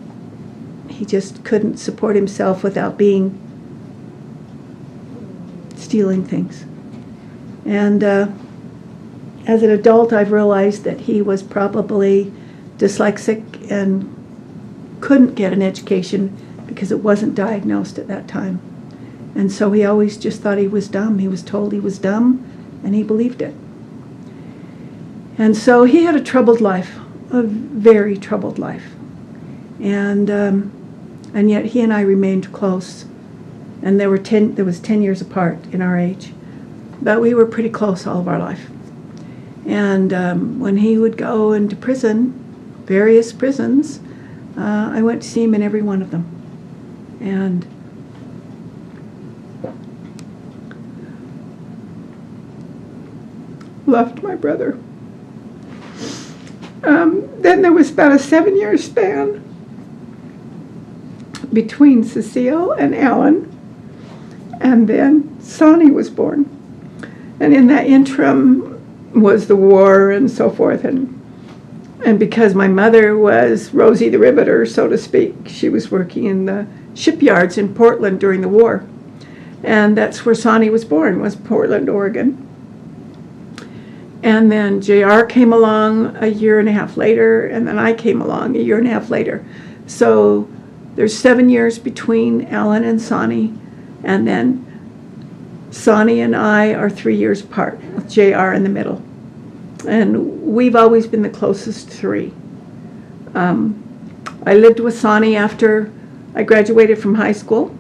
he just couldn't support himself without stealing things. And as an adult, I've realized that he was probably dyslexic and couldn't get an education because it wasn't diagnosed at that time. And so he always just thought he was dumb. He was told he was dumb, and he believed it. And so he had a troubled life, a very troubled life. And yet he and I remained close. And there was 10 years apart in our age. But we were pretty close all of our life. And when he would go into prison, various prisons, I went to see him in every one of them. And loved my brother. Then there was about a 7-year span between Cecile and Alan. And then Sonny was born. And in that interim was the war and so forth. And because my mother was Rosie the Riveter, so to speak, she was working in the shipyards in Portland during the war. And that's where Sonny was born, was Portland, Oregon. And then JR came along a year and a half later, and then I came along a year and a half later. So there's 7 years between Alan and Sonny, and then Sonny and I are 3 years apart, with JR in the middle. And we've always been the closest three. I lived with Sonny after I graduated from high school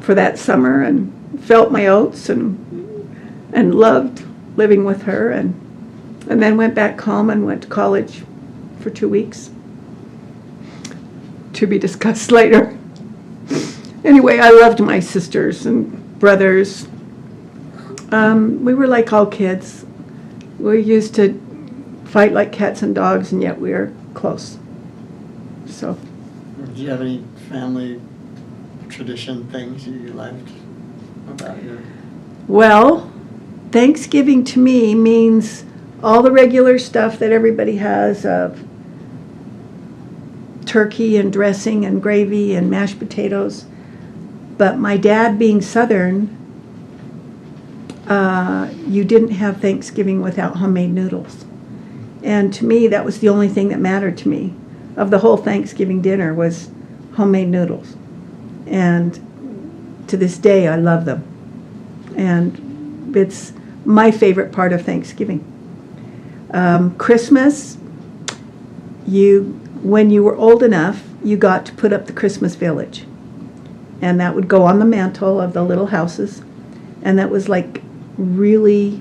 for that summer and felt my oats and loved living with her, and then went back home and went to college for 2 weeks. To be discussed later. Anyway, I loved my sisters and brothers. We were like all kids. We used to fight like cats and dogs, and yet we were close. So. Do you have any family tradition things you liked about your? Well, Thanksgiving to me means all the regular stuff that everybody has of turkey and dressing and gravy and mashed potatoes. But my dad being Southern, you didn't have Thanksgiving without homemade noodles. And to me, that was the only thing that mattered to me of the whole Thanksgiving dinner was homemade noodles. And to this day, I love them. And it's my favorite part of Thanksgiving. Christmas, when you were old enough, you got to put up the Christmas village. And that would go on the mantle of the little houses. And that was like really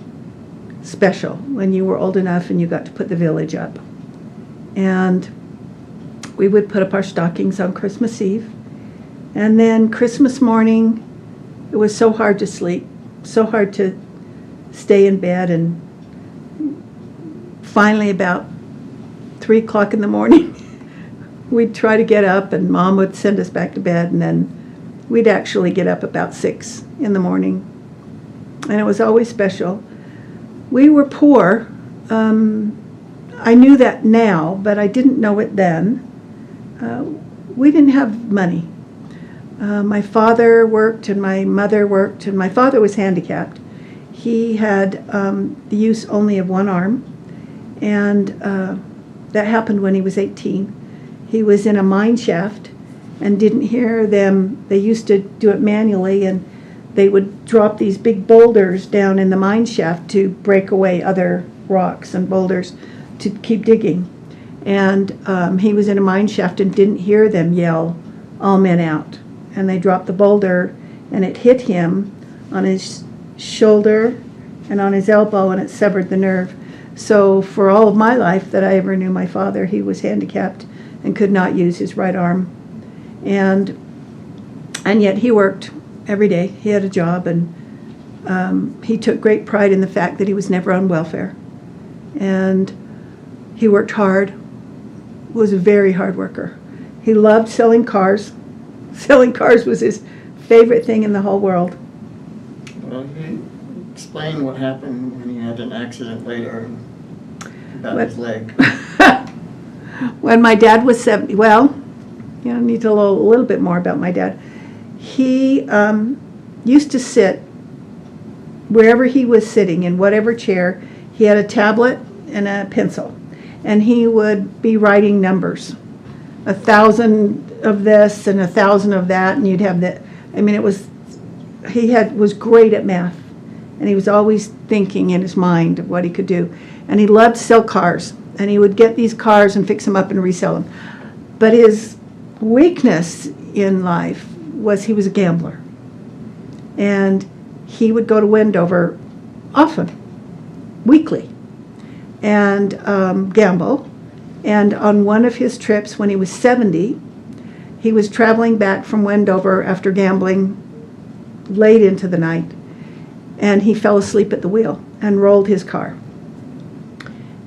special when you were old enough and you got to put the village up. And we would put up our stockings on Christmas Eve. And then Christmas morning, it was so hard to sleep, so hard to stay in bed. And finally, about 3 o'clock in the morning, we'd try to get up, and Mom would send us back to bed, and then we'd actually get up about 6 in the morning. And it was always special. We were poor. I knew that now, but I didn't know it then. We didn't have money. My father worked and my mother worked, and my father was handicapped. He had the use only of one arm, and that happened when he was 18. He was in a mine shaft and didn't hear them. They used to do it manually, and they would drop these big boulders down in the mine shaft to break away other rocks and boulders to keep digging. And he was in a mine shaft and didn't hear them yell, "All men out." And they dropped the boulder, and it hit him on his shoulder and on his elbow, and it severed the nerve. So for all of my life that I ever knew my father, he was handicapped and could not use his right arm. And yet he worked every day. He had a job, and he took great pride in the fact that he was never on welfare. And he worked hard, was a very hard worker. He loved selling cars. Selling cars was his favorite thing in the whole world. Well, you explain what happened when he had an accident later about his leg. When my dad was 70, well, you know, I need to know a little bit more about my dad. He used to sit wherever he was sitting, in whatever chair. He had a tablet and a pencil, and he would be writing numbers, 1,000 of this and 1,000 of that, and you'd have that. I mean, was great at math, and he was always thinking in his mind of what he could do. And he loved to sell cars, and he would get these cars and fix them up and resell them. But his weakness in life was he was a gambler, and he would go to Wendover often, weekly, and gamble. And on one of his trips when he was 70, he was traveling back from Wendover after gambling late into the night, and he fell asleep at the wheel and rolled his car.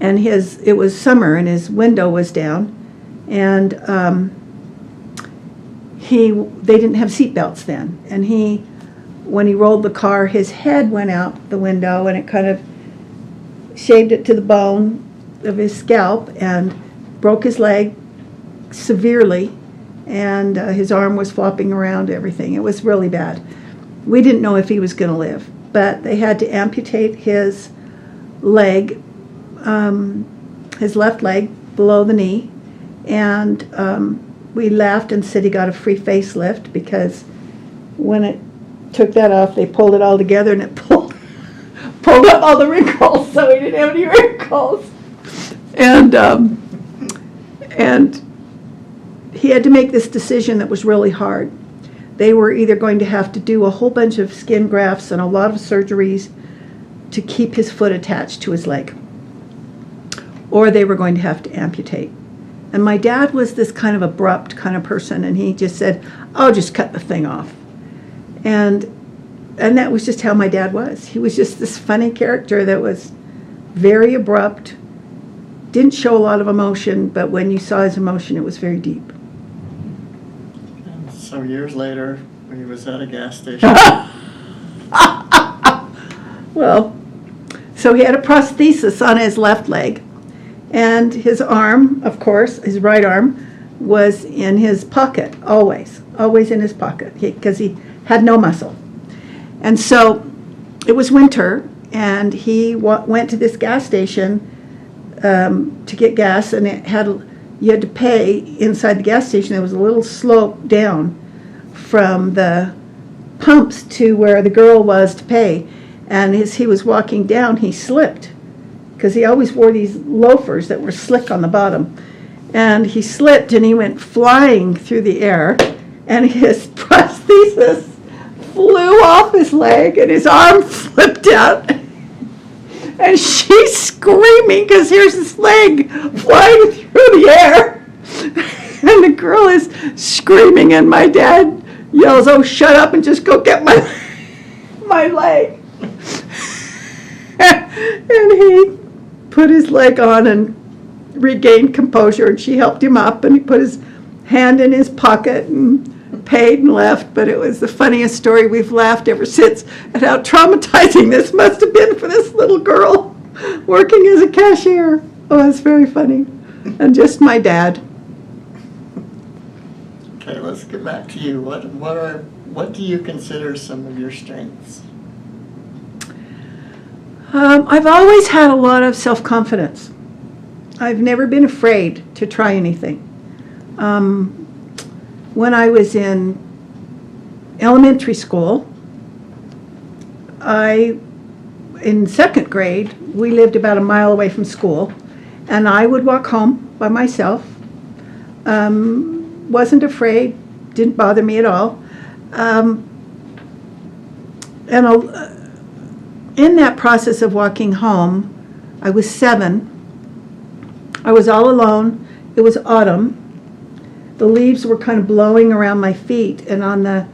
And it was summer, and his window was down, and they didn't have seat belts then, and he when he rolled the car, his head went out the window, and it kind of shaved it to the bone of his scalp and broke his leg severely, and his arm was flopping around, everything. It was really bad. We didn't know if he was going to live, but they had to amputate his leg, his left leg below the knee, and we laughed and said he got a free facelift, because when it took that off, they pulled it all together, and it pulled up all the wrinkles, so he didn't have any wrinkles. And he had to make this decision that was really hard. They were either going to have to do a whole bunch of skin grafts and a lot of surgeries to keep his foot attached to his leg, or they were going to have to amputate. And my dad was this kind of abrupt kind of person, and he just said, "I'll just cut the thing off." And that was just how my dad was. He was just this funny character that was very abrupt, didn't show a lot of emotion, but when you saw his emotion, it was very deep. And so years later, when he was at a gas station. Well, so he had a prosthesis on his left leg, and his arm, of course, his right arm, was in his pocket, always in his pocket, because he had no muscle. And so it was winter, and he went to this gas station to get gas, and you had to pay inside the gas station. There was a little slope down from the pumps to where the girl was to pay. And as he was walking down, he slipped, because he always wore these loafers that were slick on the bottom. And he slipped, and he went flying through the air, and his prosthesis flew off his leg, and his arm flipped out. And she's screaming, because here's his leg flying through the air. And the girl is screaming, and my dad yells, "Oh, shut up and just go get my leg." And he put his leg on and regained composure, and she helped him up, and he put his hand in his pocket and paid and left. But it was the funniest story. We've laughed ever since at how traumatizing this must have been for this little girl working as a cashier. Oh, it's very funny. And just my dad. Okay, let's get back to you. What do you consider some of your strengths? I've always had a lot of self-confidence. I've never been afraid to try anything. When I was in elementary school, in second grade, we lived about a mile away from school, and I would walk home by myself. Wasn't afraid, didn't bother me at all. In that process of walking home, I was 7. I was all alone. It was autumn. The leaves were kind of blowing around my feet, and on the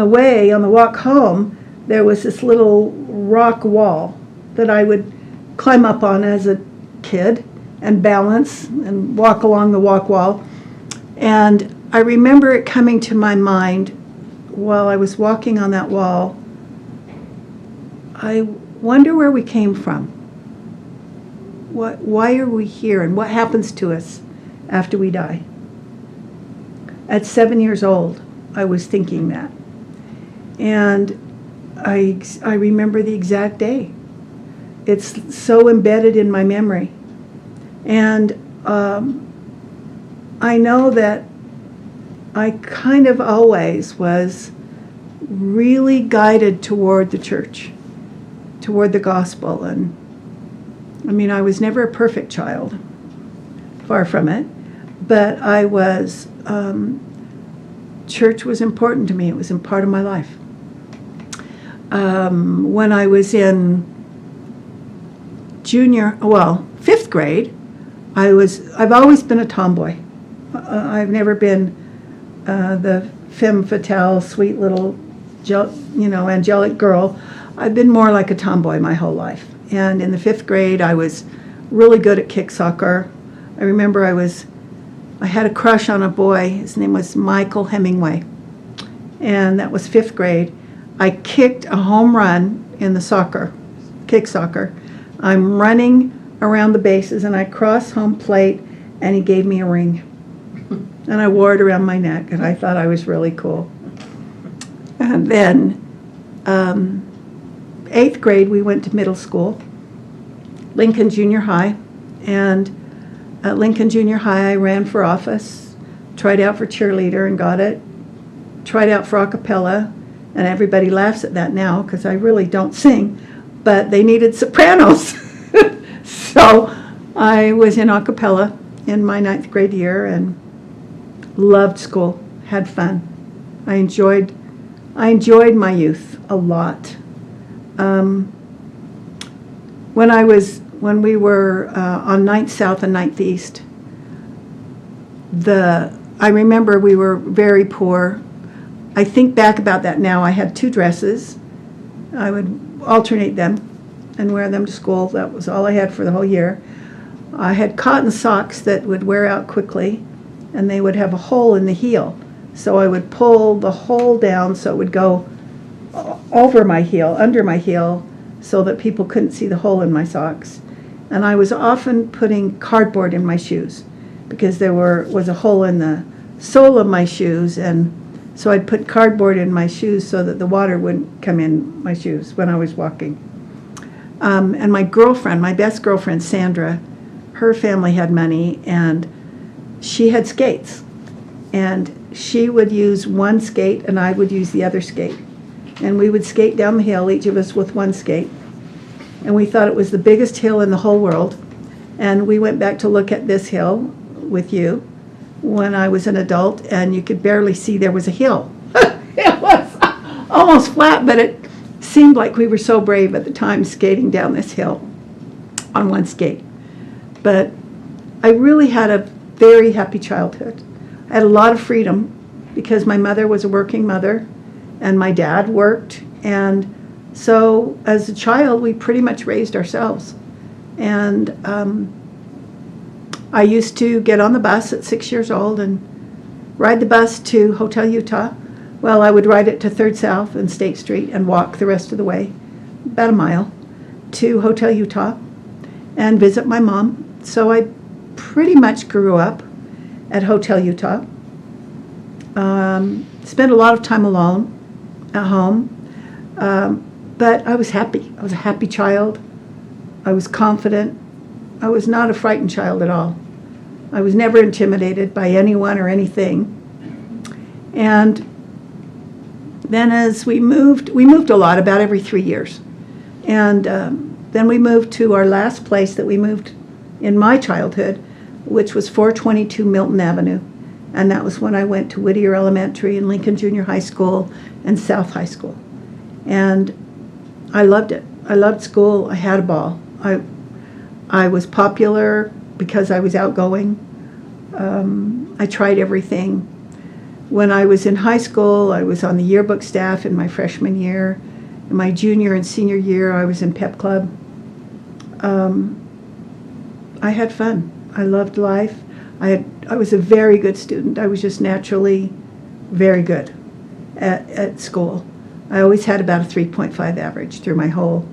walk home, there was this little rock wall that I would climb up on as a kid and balance and walk along the walk wall. And I remember it coming to my mind while I was walking on that wall, I wonder where we came from. Why are we here, and what happens to us after we die? At 7 years old, I was thinking that. And I remember the exact day. It's so embedded in my memory. And I know that I kind of always was really guided toward the church, toward the gospel. And I mean, I was never a perfect child, far from it, but I was, church was important to me. It was a part of my life. When I was in fifth grade, I've always been a tomboy. I've never been the femme fatale, sweet little, angelic girl. I've been more like a tomboy my whole life. And in the 5th grade, I was really good at kick soccer. I remember I had a crush on a boy. His name was Michael Hemingway. And that was 5th grade. I kicked a home run in the kick soccer. I'm running around the bases, and I crossed home plate, and he gave me a ring. And I wore it around my neck, and I thought I was really cool. And then 8th grade, we went to middle school, Lincoln Junior High. And at Lincoln Junior High, I ran for office, tried out for cheerleader and got it, tried out for a cappella, and everybody laughs at that now because I really don't sing, but they needed sopranos. So I was in a cappella in my 9th grade year and loved school, had fun. I enjoyed my youth a lot. When we were on 9th South and 9th East, I remember we were very poor. I think back about that now. I had 2 dresses. I would alternate them and wear them to school. That was all I had for the whole year. I had cotton socks that would wear out quickly, and they would have a hole in the heel. So I would pull the hole down so it would go over my heel, under my heel, so that people couldn't see the hole in my socks. And I was often putting cardboard in my shoes because there was a hole in the sole of my shoes, and so I'd put cardboard in my shoes so that the water wouldn't come in my shoes when I was walking. And my best girlfriend, Sandra, her family had money, and she had skates. And she would use one skate, and I would use the other skate. And we would skate down the hill, each of us with one skate. And we thought it was the biggest hill in the whole world. And we went back to look at this hill with you when I was an adult, and you could barely see there was a hill. It was almost flat, but it seemed like we were so brave at the time skating down this hill on one skate. But I really had a very happy childhood. I had a lot of freedom because my mother was a working mother and my dad worked. And so as a child, we pretty much raised ourselves. And I used to get on the bus at 6 years old and ride the bus to Hotel Utah. Well, I would ride it to 3rd South and State Street and walk the rest of the way, about a mile, to Hotel Utah and visit my mom. So I pretty much grew up at Hotel Utah. Spent a lot of time alone at home, but I was happy. I was a happy child. I was confident. I was not a frightened child at all. I was never intimidated by anyone or anything. And then as we moved a lot, about every 3 years. And then we moved to our last place that we moved in my childhood, which was 422 Milton Avenue. And that was when I went to Whittier Elementary and Lincoln Junior High School and South High School. And I loved it. I loved school. I had a ball. I was popular because I was outgoing. I tried everything. When I was in high school, I was on the yearbook staff in my freshman year. In my junior and senior year, I was in pep club. I had fun. I loved life. I was a very good student. I was just naturally very good at school. I always had about a 3.5 average through my whole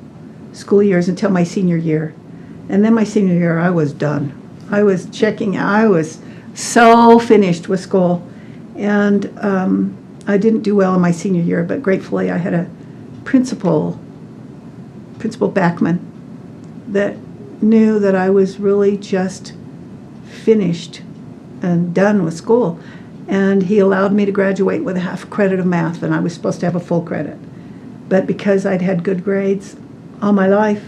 school years until my senior year. And then my senior year, I was done. I was checking out. I was so finished with school. And I didn't do well in my senior year, but gratefully I had a Principal Backman, that knew that I was really just finished and done with school. And he allowed me to graduate with a half credit of math, and I was supposed to have a full credit. But because I'd had good grades all my life,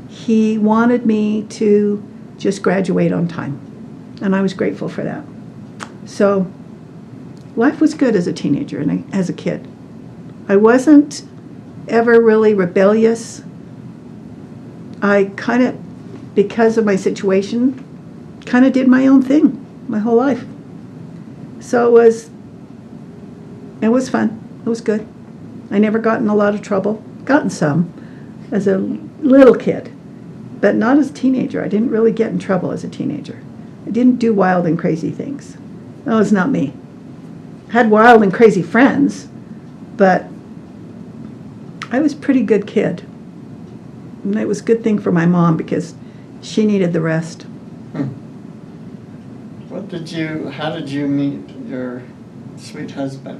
he wanted me to just graduate on time. And I was grateful for that. So life was good as a teenager and as a kid. I wasn't ever really rebellious. I kind of, because of my situation, kind of did my own thing my whole life. So it was fun. It was good. I never got in a lot of trouble. Gotten some as a little kid, but not as a teenager. I didn't really get in trouble as a teenager. I didn't do wild and crazy things. That was not me. I had wild and crazy friends, but I was a pretty good kid. And it was a good thing for my mom because she needed the rest. How did you meet your sweet husband?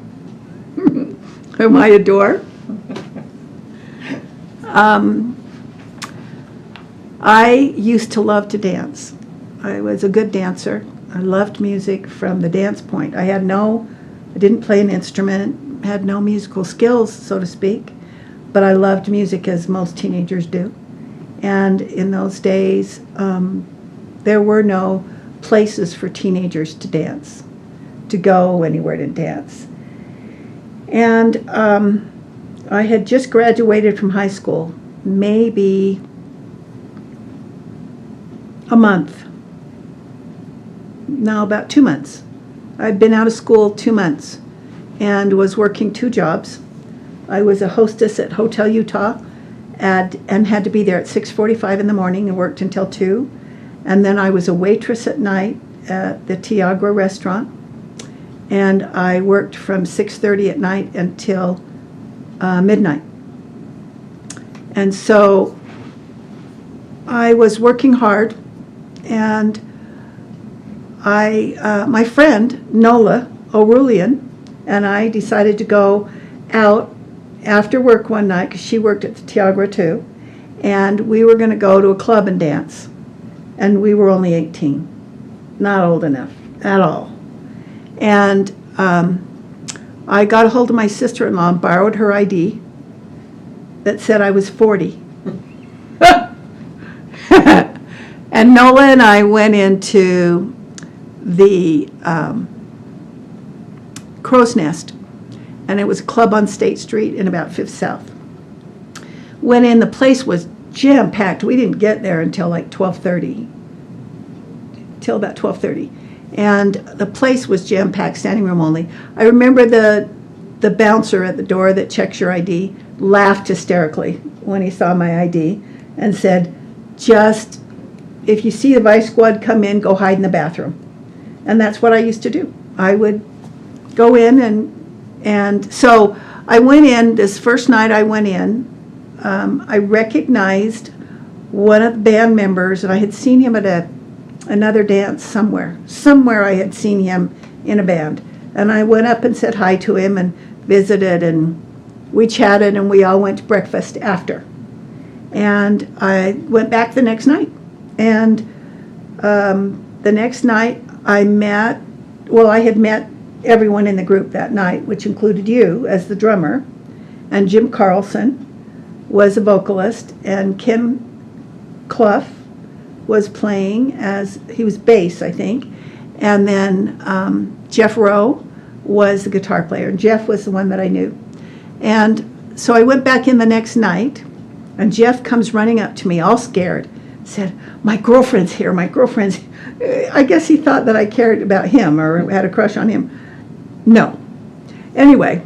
Whom I adore. I used to love to dance. I was a good dancer. I loved music from the dance point. I didn't play an instrument, had no musical skills, so to speak, but I loved music as most teenagers do. And in those days, there were no places for teenagers to dance, to go anywhere to dance. And I had just graduated from high school, maybe about 2 months. I'd been out of school 2 months and was working 2 jobs. I was a hostess at Hotel Utah and had to be there at 6:45 in the morning and worked until 2. And then I was a waitress at night at the Tiagra restaurant. And I worked from 6:30 at night until midnight. And so I was working hard, and my friend Nola O'Rulian and I decided to go out after work one night, because she worked at the Tiagra too, and we were going to go to a club and dance. And we were only 18, not old enough at all. And I got a hold of my sister-in-law and borrowed her ID that said I was 40. And Nola and I went into the Crow's Nest, and it was a club on State Street in about 5th South. Went in, the place was jam-packed. We didn't get there until like 12:30, till about 12:30. And the place was jam-packed, standing room only. I remember the bouncer at the door that checks your ID laughed hysterically when he saw my ID and said, just, if you see the Vice Squad come in, go hide in the bathroom. And that's what I used to do. I would go in, and so I went in, this first night I went in, I recognized one of the band members, and I had seen him at another dance somewhere. Somewhere I had seen him in a band. And I went up and said hi to him and visited, and we chatted, and we all went to breakfast after. And I went back the next night. And the next night I had met everyone in the group that night, which included you as the drummer, and Jim Carlson was a vocalist, and Kim Clough was playing he was bass, I think, and then Jeff Rowe was the guitar player, and Jeff was the one that I knew. And so I went back in the next night, and Jeff comes running up to me all scared, said, my girlfriend's here, my girlfriend's here. I guess he thought that I cared about him or had a crush on him. No. Anyway,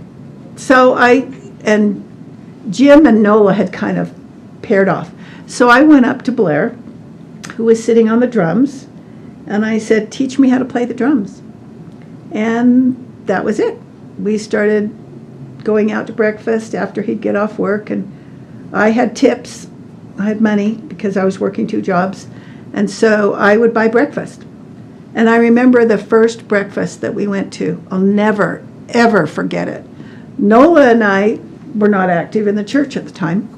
so and Jim and Nola had kind of paired off. So I went up to Blair, who was sitting on the drums, and I said, teach me how to play the drums. And that was it. We started going out to breakfast after he'd get off work, and I had tips. I had money because I was working 2 jobs, and so I would buy breakfast. And I remember the first breakfast that we went to. I'll never, ever forget it. Nola and I were not active in the church at the time,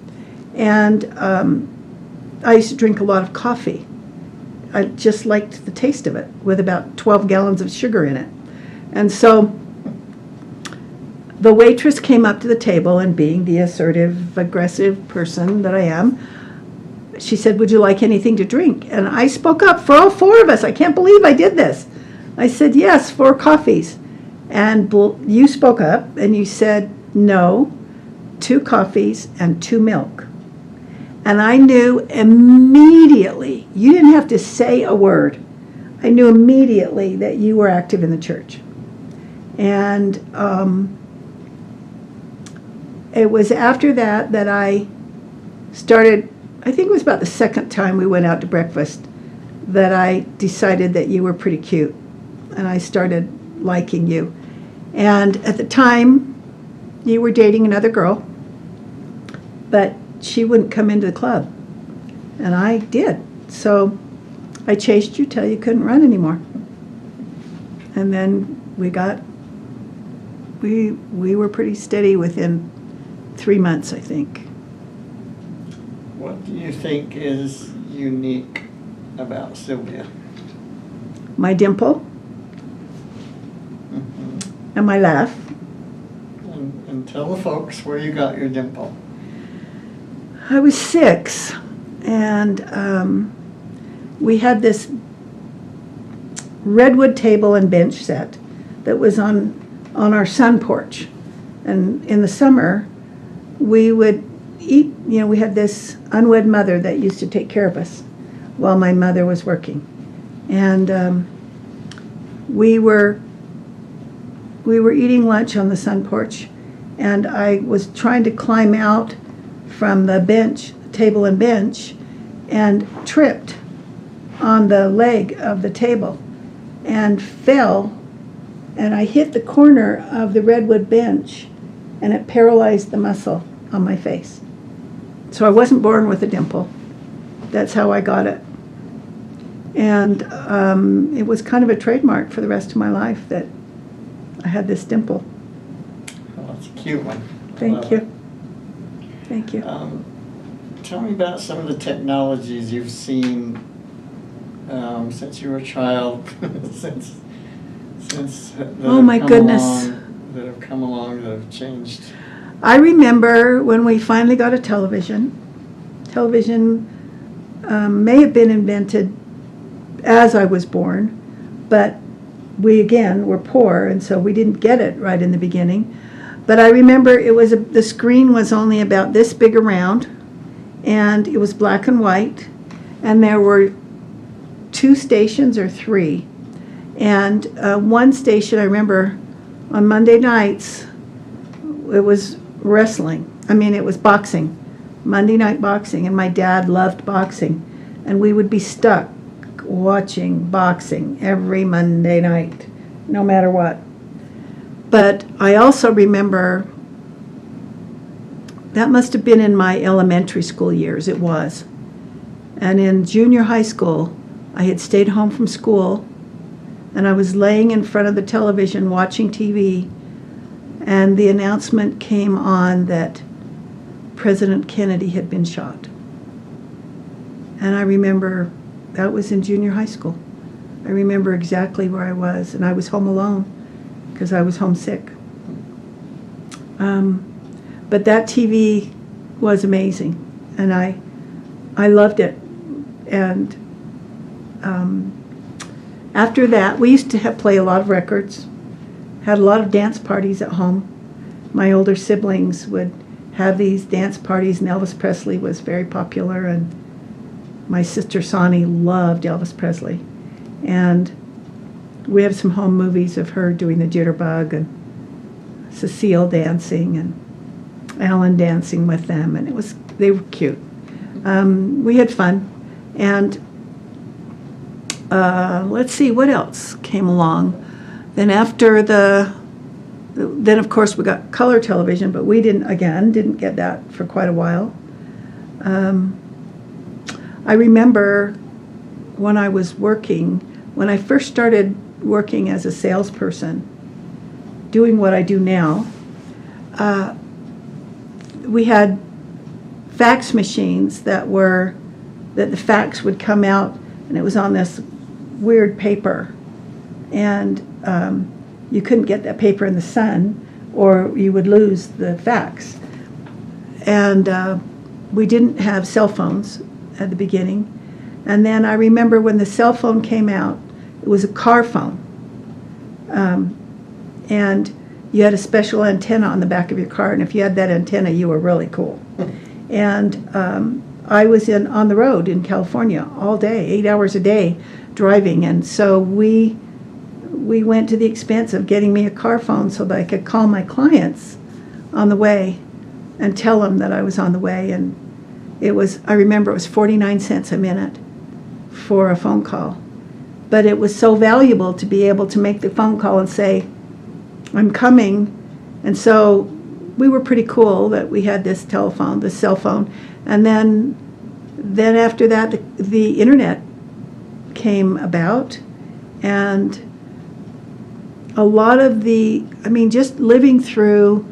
and I used to drink a lot of coffee. I just liked the taste of it, with about 12 gallons of sugar in it. And so the waitress came up to the table, and being the assertive, aggressive person that I am, she said, would you like anything to drink? And I spoke up for all 4 of us. I can't believe I did this. I said, yes, 4 coffees. And you spoke up, and you said, no, 2 coffees and 2 milk. And I knew immediately, you didn't have to say a word, I knew immediately that you were active in the church. And it was after that I started, I think it was about the second time we went out to breakfast, that I decided that you were pretty cute. And I started liking you. And at the time, you were dating another girl. but she wouldn't come into the club. And I did. So I chased you till you couldn't run anymore. And then we were pretty steady within 3 months, I think. What do you think is unique about Sylvia? My dimple and my laugh. And tell the folks where you got your dimple. I was 6, and we had this redwood table and bench set that was on our sun porch. And in the summer, we would eat, we had this unwed mother that used to take care of us while my mother was working. And we were eating lunch on the sun porch, and I was trying to climb out from the table and bench, and tripped on the leg of the table and fell, and I hit the corner of the redwood bench, and it paralyzed the muscle on my face. So I wasn't born with a dimple. That's how I got it. And it was kind of a trademark for the rest of my life that I had this dimple. Well, it's a cute one. Thank you. Thank you. Tell me about some of the technologies you've seen since you were a child, since Oh my goodness. That have come along that have changed. I remember when we finally got a television. Television may have been invented as I was born, but we again were poor, and so we didn't get it right in the beginning. But I remember the screen was only about this big around, and it was black and white, and there were 2 stations or 3. And one station, I remember, on Monday nights, it was wrestling. It was boxing, Monday night boxing, and my dad loved boxing, and we would be stuck watching boxing every Monday night, no matter what. But I also remember, that must have been in my elementary school years, it was. And in junior high school, I had stayed home from school, and I was laying in front of the television watching TV, and the announcement came on that President Kennedy had been shot. And I remember, that was in junior high school. I remember exactly where I was, and I was home alone because I was homesick. But that TV was amazing, and I loved it. And after that, we used to play a lot of records, had a lot of dance parties at home. My older siblings would have these dance parties, and Elvis Presley was very popular, and my sister Sonny loved Elvis Presley. And we have some home movies of her doing the jitterbug, and Cecile dancing, and Alan dancing with them, and they were cute. We had fun. And let's see, what else came along? Then then of course we got color television, but we didn't get that for quite a while. I remember when I was working, when I first started working as a salesperson, doing what I do now, we had fax machines that the fax would come out, and it was on this weird paper, and you couldn't get that paper in the sun or you would lose the fax. And we didn't have cell phones at the beginning. And then I remember when the cell phone came out, it was a car phone. And you had a special antenna on the back of your car, and if you had that antenna, you were really cool. And I was on the road in California all day, 8 hours a day driving, and so we went to the expense of getting me a car phone so that I could call my clients on the way and tell them that I was on the way. And I remember it was 49 cents a minute for a phone call. But it was so valuable to be able to make the phone call and say, I'm coming. And so we were pretty cool that we had this cell phone. And then after that, the internet came about, and a lot of just living through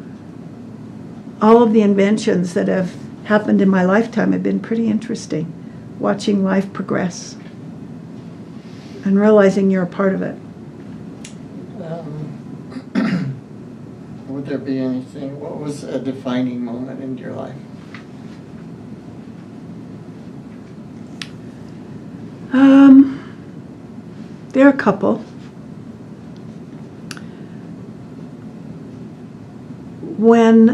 all of the inventions that have happened in my lifetime have been pretty interesting, watching life progress and realizing you're a part of it. Would there be anything, what was a defining moment in your life? There are a couple. When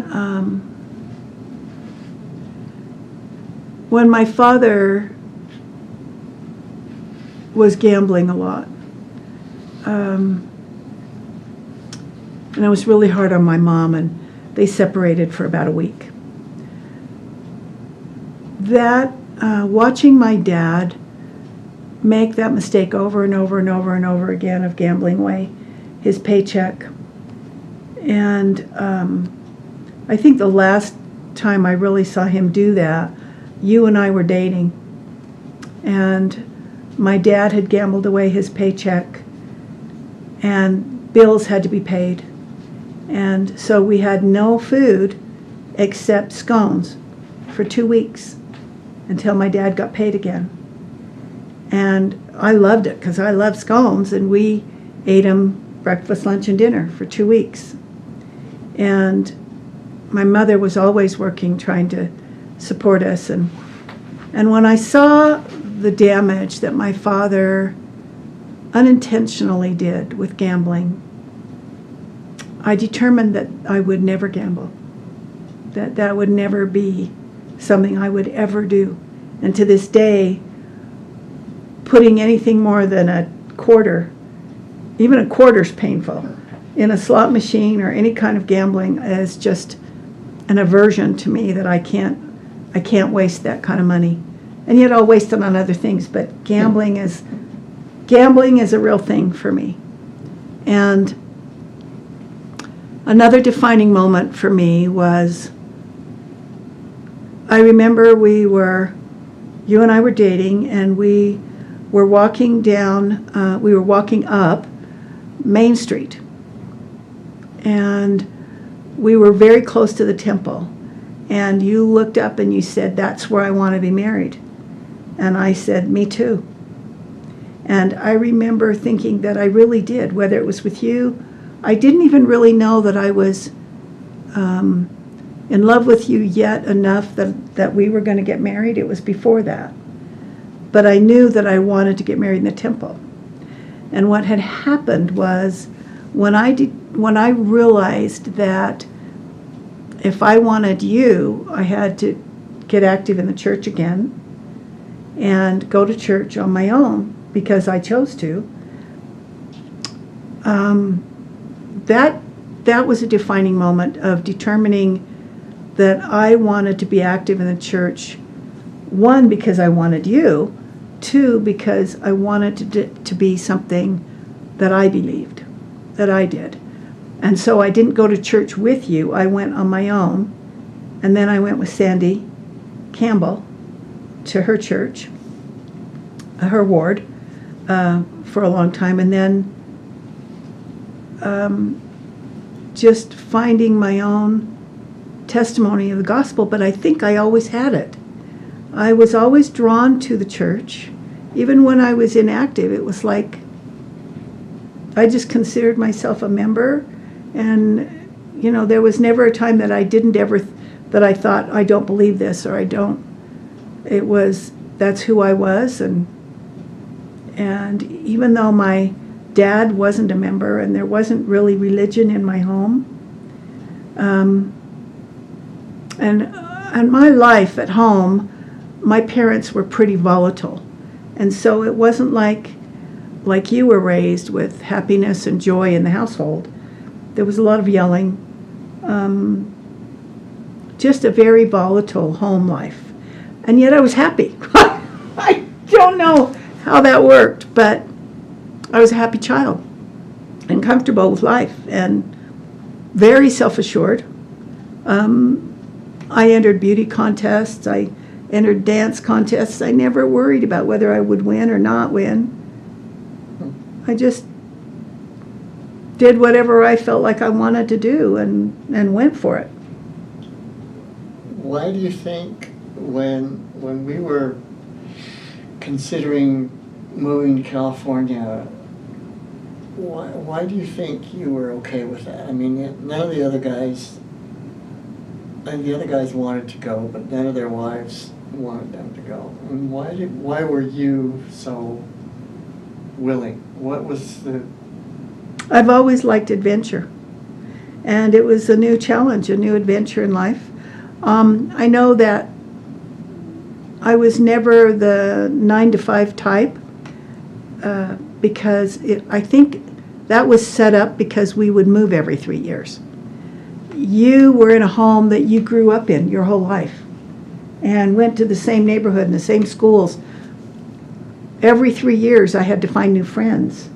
my father was gambling a lot, and it was really hard on my mom, and they separated for about a week. That watching my dad make that mistake over and over and over and over again of gambling away his paycheck. And I think the last time I really saw him do that, you and I were dating. And my dad had gambled away his paycheck, and bills had to be paid. And so we had no food except scones for 2 weeks until my dad got paid again. And I loved it because I love scones, and we ate them breakfast, lunch, and dinner for 2 weeks. And my mother was always working, trying to support us. And when I saw the damage that my father unintentionally did with gambling, I determined that I would never gamble, that would never be something I would ever do. And to this day, putting anything more than a quarter, even a quarter's painful, in a slot machine or any kind of gambling is just an aversion to me, that I can't waste that kind of money. And yet I'll waste it on other things, but gambling is a real thing for me. And another defining moment for me was, I remember you and I were dating, and we were walking up Main Street, and we were very close to the temple, and you looked up and you said, "That's where I want to be married." And I said, "Me too." And I remember thinking that I really did, whether it was with you. I didn't even really know that I was in love with you yet enough that we were going to get married. It was before that. But I knew that I wanted to get married in the temple. And what had happened was, when I realized that if I wanted you, I had to get active in the church again and go to church on my own because I chose to. That was a defining moment of determining that I wanted to be active in the church. One, because I wanted you. Two, because I wanted to be something that I believed, that I did. And so I didn't go to church with you. I went on my own. And then I went with Sandy Campbell to her church, her ward, for a long time. And then just finding my own testimony of the gospel. But I think I always had it. I was always drawn to the church. Even when I was inactive, it was like I just considered myself a member. And, there was never a time that I that I thought, I don't believe this, or I don't. It was, that's who I was. And even though my dad wasn't a member and there wasn't really religion in my home, and my life at home, my parents were pretty volatile. And so it wasn't like you were raised with happiness and joy in the household. There was a lot of yelling, just a very volatile home life. And yet I was happy. I don't know how that worked, but I was a happy child and comfortable with life and very self-assured. I entered beauty contests. I entered dance contests. I never worried about whether I would win or not win. I just did whatever I felt like I wanted to do and went for it. Why do you think when we were considering moving to California, why do you think you were okay with that? I mean, none of the other guys wanted to go, but none of their wives wanted them to go. And why were you so willing? What was the... I've always liked adventure, and it was a new challenge, a new adventure in life. I know that I was never the 9-to-5 type because I think that was set up because we would move every 3 years. You were in a home that you grew up in your whole life and went to the same neighborhood and the same schools. Every 3 years I had to find new friends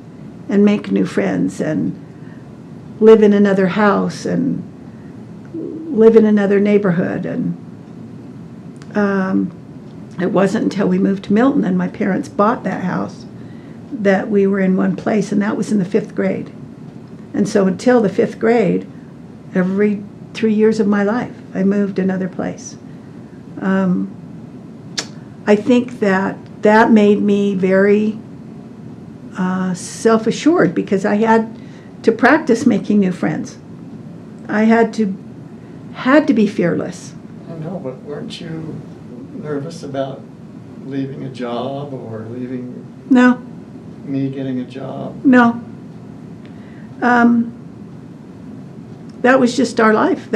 and make new friends and live in another house and live in another neighborhood. And it wasn't until we moved to Milton and my parents bought that house that we were in one place, and that was in the 5th grade. And so until the 5th grade, every 3 years of my life, I moved another place. I think that made me very self-assured because I had to practice making new friends. I had to be fearless. I know, but weren't you nervous about leaving a job or leaving No, me getting a job? no. That was just our life.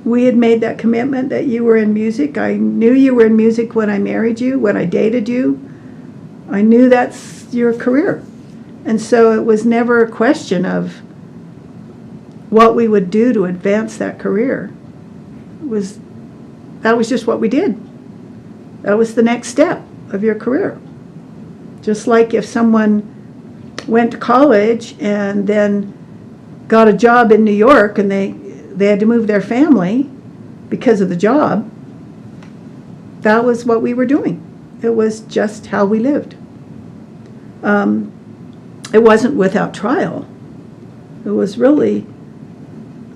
We had made that commitment that you were in music. I knew you were in music when I married you, when I dated you. I knew that's your career. And so it was never a question of what we would do to advance that career. That was just what we did. That was the next step of your career. Just like if someone went to college and then got a job in New York and they had to move their family because of the job, that was what we were doing. It was just how we lived. It wasn't without trial. It was really,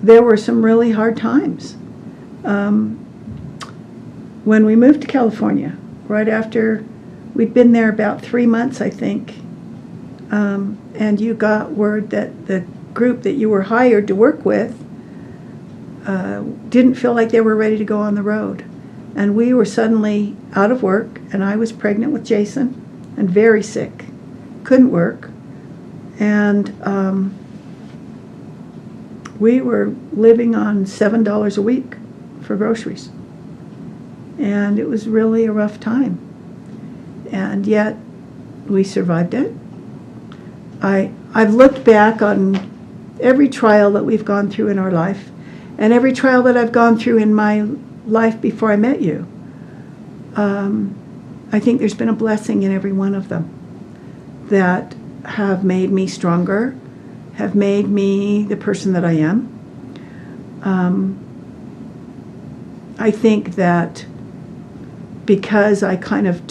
there were some really hard times. When we moved to California, right after, we'd been there about 3 months, I think, and you got word that the group that you were hired to work with didn't feel like they were ready to go on the road. And we were suddenly out of work, and I was pregnant with Jason and very sick, couldn't work. And we were living on $7 a week for groceries. And it was really a rough time. And yet, we survived it. I've looked back on every trial that we've gone through in our life, and every trial that I've gone through in my life before I met you. I think there's been a blessing in every one of them that have made me stronger, have made me the person that I am. I think that because I kind of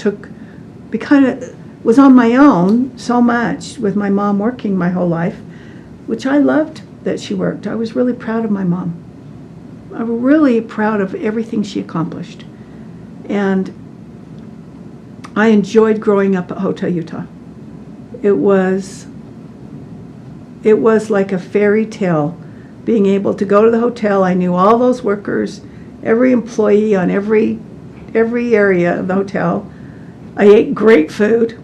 was on my own so much with my mom working my whole life, which I loved that she worked. I was really proud of my mom. I'm really proud of everything she accomplished. And I enjoyed growing up at Hotel Utah. It was like a fairy tale, being able to go to the hotel. I knew all those workers, every employee on every area of the hotel. I ate great food.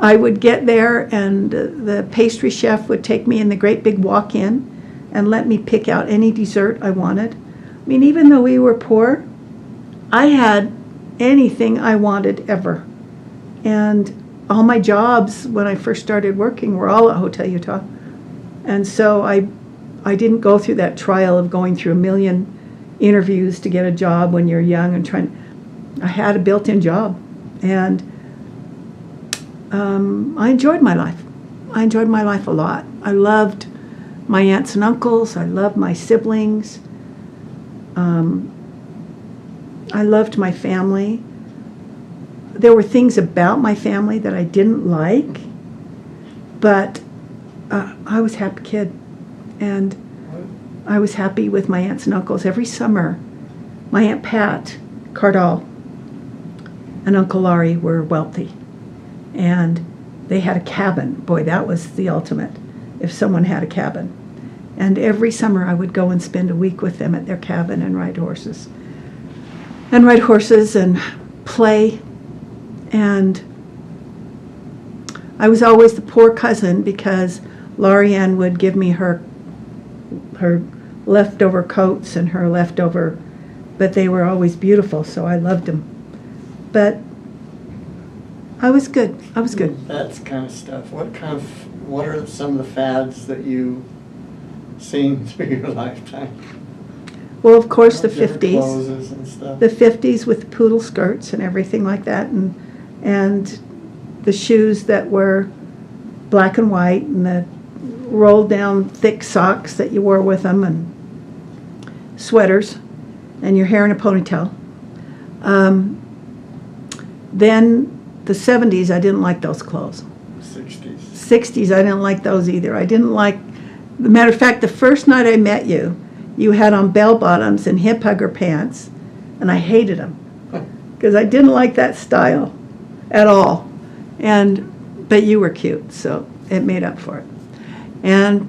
I would get there and the pastry chef would take me in the great big walk-in and let me pick out any dessert I wanted. I mean, even though we were poor, I had anything I wanted ever. And all my jobs when I first started working were all at Hotel Utah. And so I didn't go through that trial of going through a million interviews to get a job when you're young and I had a built-in job. And I enjoyed my life. I enjoyed my life a lot. I loved my aunts and uncles. I loved my siblings. I loved my family. There were things about my family that I didn't like, but I was a happy kid, and I was happy with my aunts and uncles. Every summer, my Aunt Pat Cardall and Uncle Laurie were wealthy, and they had a cabin. Boy, that was the ultimate, if someone had a cabin. And every summer I would go and spend a week with them at their cabin and ride horses. And play. And I was always the poor cousin because Laurie Ann would give me her leftover coats and her leftover, but they were always beautiful, so I loved them. But I was good. That's kind of stuff. What are some of the fads that you seen through your lifetime? Well, of course, the Different 50s. clothes and stuff. The 50s with poodle skirts and everything like that, and the shoes that were black and white, and the rolled down thick socks that you wore with them, and sweaters, and your hair in a ponytail. Then the 70s, I didn't like those clothes. 60s, I didn't like those either. I didn't like, as a matter of fact, the first night I met you, you had on bell bottoms and hip hugger pants, and I hated them because I didn't like that style at all. But you were cute, so it made up for it. And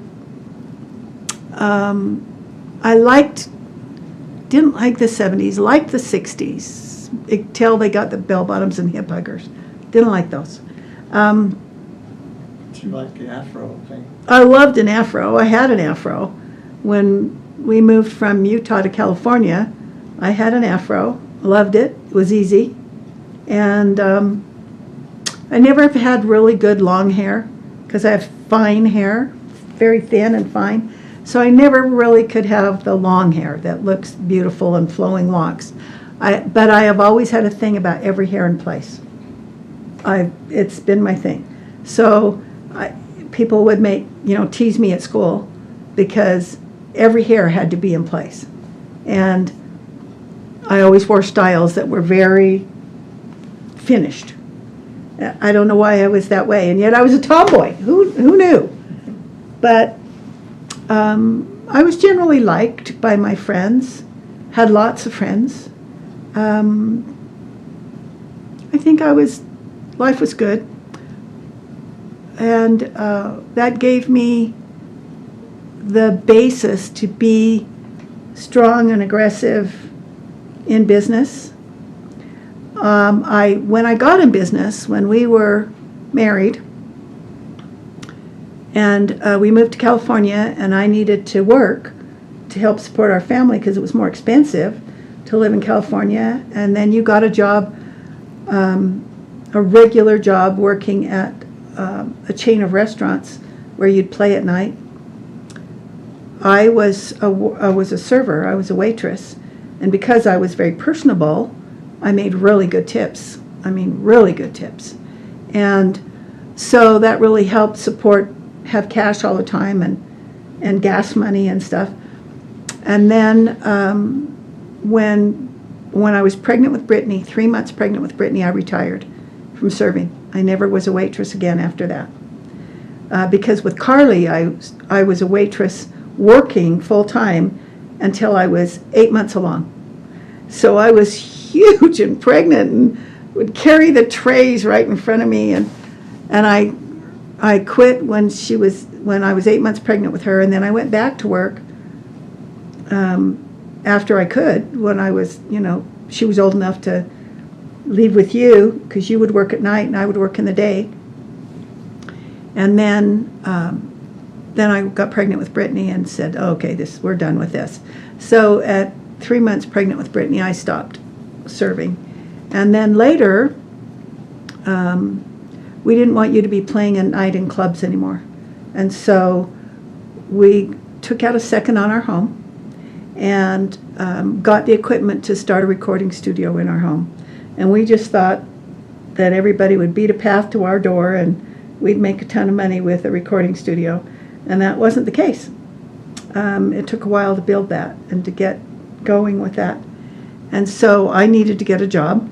didn't like the 70s, liked the 60s, until they got the bell bottoms and hip huggers. Didn't like those. Did you like the afro thing? I loved an afro. I had an afro. When we moved from Utah to California, I had an afro. Loved it. It was easy. And I never have had really good long hair because I have fine hair, very thin and fine. So I never really could have the long hair that looks beautiful and flowing locks. But I have always had a thing about every hair in place. It's been my thing. So people would tease me at school because every hair had to be in place. And I always wore styles that were very finished. I don't know why I was that way, and yet I was a tomboy. Who knew? But I was generally liked by my friends, had lots of friends. I think life was good. And that gave me the basis to be strong and aggressive in business. When I got in business, when we were married, and we moved to California, and I needed to work to help support our family because it was more expensive to live in California. And then you got a job, a regular job working at a chain of restaurants where you'd play at night. I was a server. I was a waitress, and because I was very personable, I made really good tips. I mean, really good tips, and so that really helped have cash all the time and gas money and stuff. And then when I was pregnant with Brittany, 3 months pregnant with Brittany, I retired from serving. I never was a waitress again after that. Because with Carly, I was a waitress working full-time until I was 8 months along. So I was huge and pregnant and would carry the trays right in front of me. And I quit when I was 8 months pregnant with her, and then I went back to work after I could, when I was, she was old enough to leave with you, because you would work at night and I would work in the day. And then I got pregnant with Brittany and said, oh, okay, we're done with this. So at 3 months pregnant with Brittany, I stopped serving. And then later, we didn't want you to be playing at night in clubs anymore. And so we took out a second on our home and got the equipment to start a recording studio in our home. And we just thought that everybody would beat a path to our door and we'd make a ton of money with a recording studio. And that wasn't the case. It took a while to build that and to get going with that. And so I needed to get a job.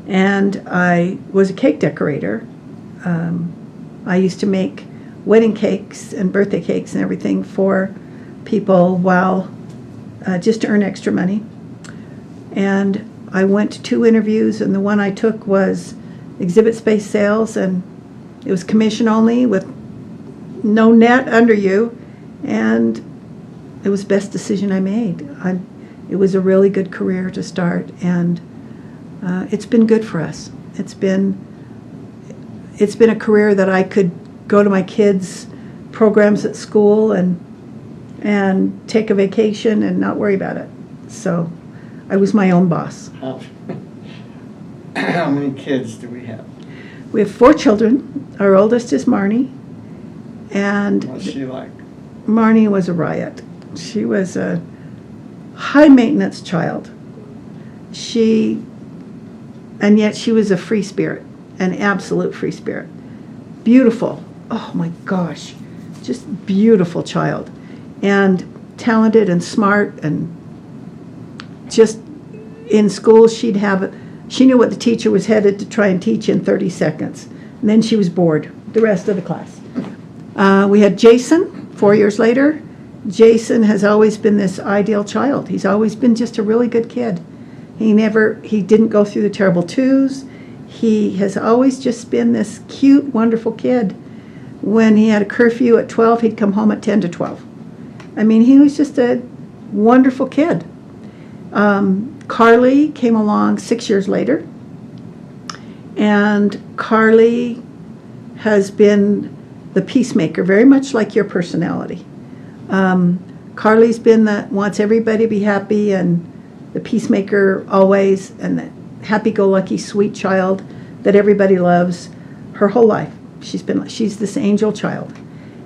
And I was a cake decorator. I used to make wedding cakes and birthday cakes and everything for people while just to earn extra money. And I went to 2 interviews, and the one I took was exhibit space sales, and it was commission only with no net under you, and it was the best decision I made. It was a really good career to start, and it's been good for us. It's been a career that I could go to my kids' programs at school and take a vacation and not worry about it. So I was my own boss. How many kids do we have? We have 4 children. Our oldest is Marnie. And What's she like? Marnie was a riot. She was a high-maintenance child. And yet she was a free spirit, an absolute free spirit. Beautiful. Oh my gosh. Just beautiful child. And talented and smart, and just in school she knew what the teacher was headed to try and teach in 30 seconds. And then she was bored the rest of the class. We had Jason 4 years later. Jason has always been this ideal child. He's always been just a really good kid. He didn't go through the terrible twos. He has always just been this cute, wonderful kid. When he had a curfew at 12, he'd come home at 10 to 12. I mean, he was just a wonderful kid. Carly came along 6 years later, and Carly has been the peacemaker, very much like your personality. Carly's been that wants everybody to be happy, and the peacemaker always, and the happy-go-lucky, sweet child that everybody loves her whole life. She's this angel child.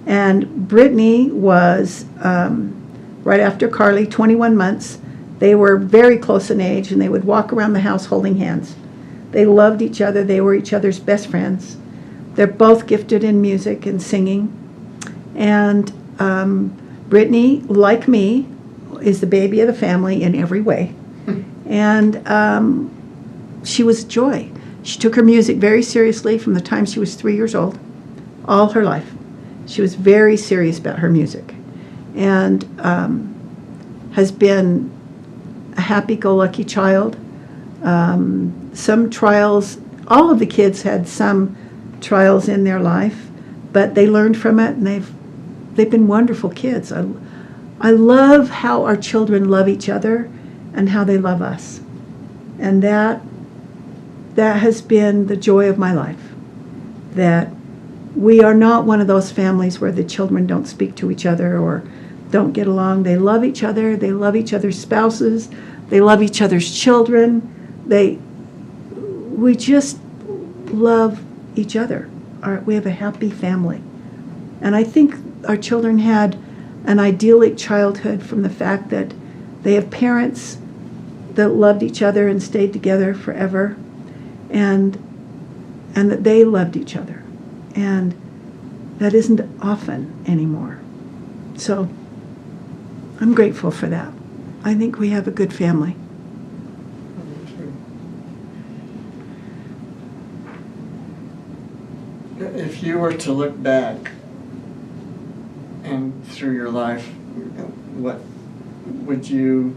And Brittany was, right after Carly, 21 months. They were very close in age, and they would walk around the house holding hands. They loved each other. They were each other's best friends. They're both gifted in music and singing. And Brittany, like me, is the baby of the family in every way. And she was a joy. She took her music very seriously from the time she was 3 years old, all her life. She was very serious about her music, and has been a happy-go-lucky child. Some trials, all of the kids had some trials in their life, but they learned from it, and they've been wonderful kids. I love how our children love each other and how they love us. And that has been the joy of my life. That we are not one of those families where the children don't speak to each other or don't get along. They love each other. They love each other's spouses. They love each other's children. We just love each other. We have a happy family. And I think our children had an idyllic childhood from the fact that they have parents that loved each other and stayed together forever, and that they loved each other. And that isn't often anymore. So I'm grateful for that. I think we have a good family. If you were to look back and through your life, what would you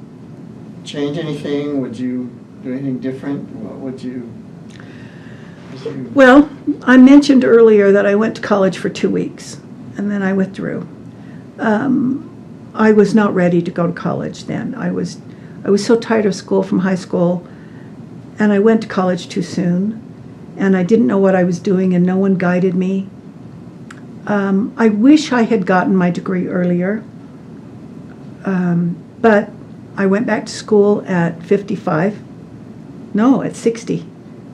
change anything? Would you do anything different? What would you? Well, I mentioned earlier that I went to college for 2 weeks, and then I withdrew. I was not ready to go to college then. I was so tired of school from high school, and I went to college too soon, and I didn't know what I was doing, and no one guided me. I wish I had gotten my degree earlier, but I went back to school at 60,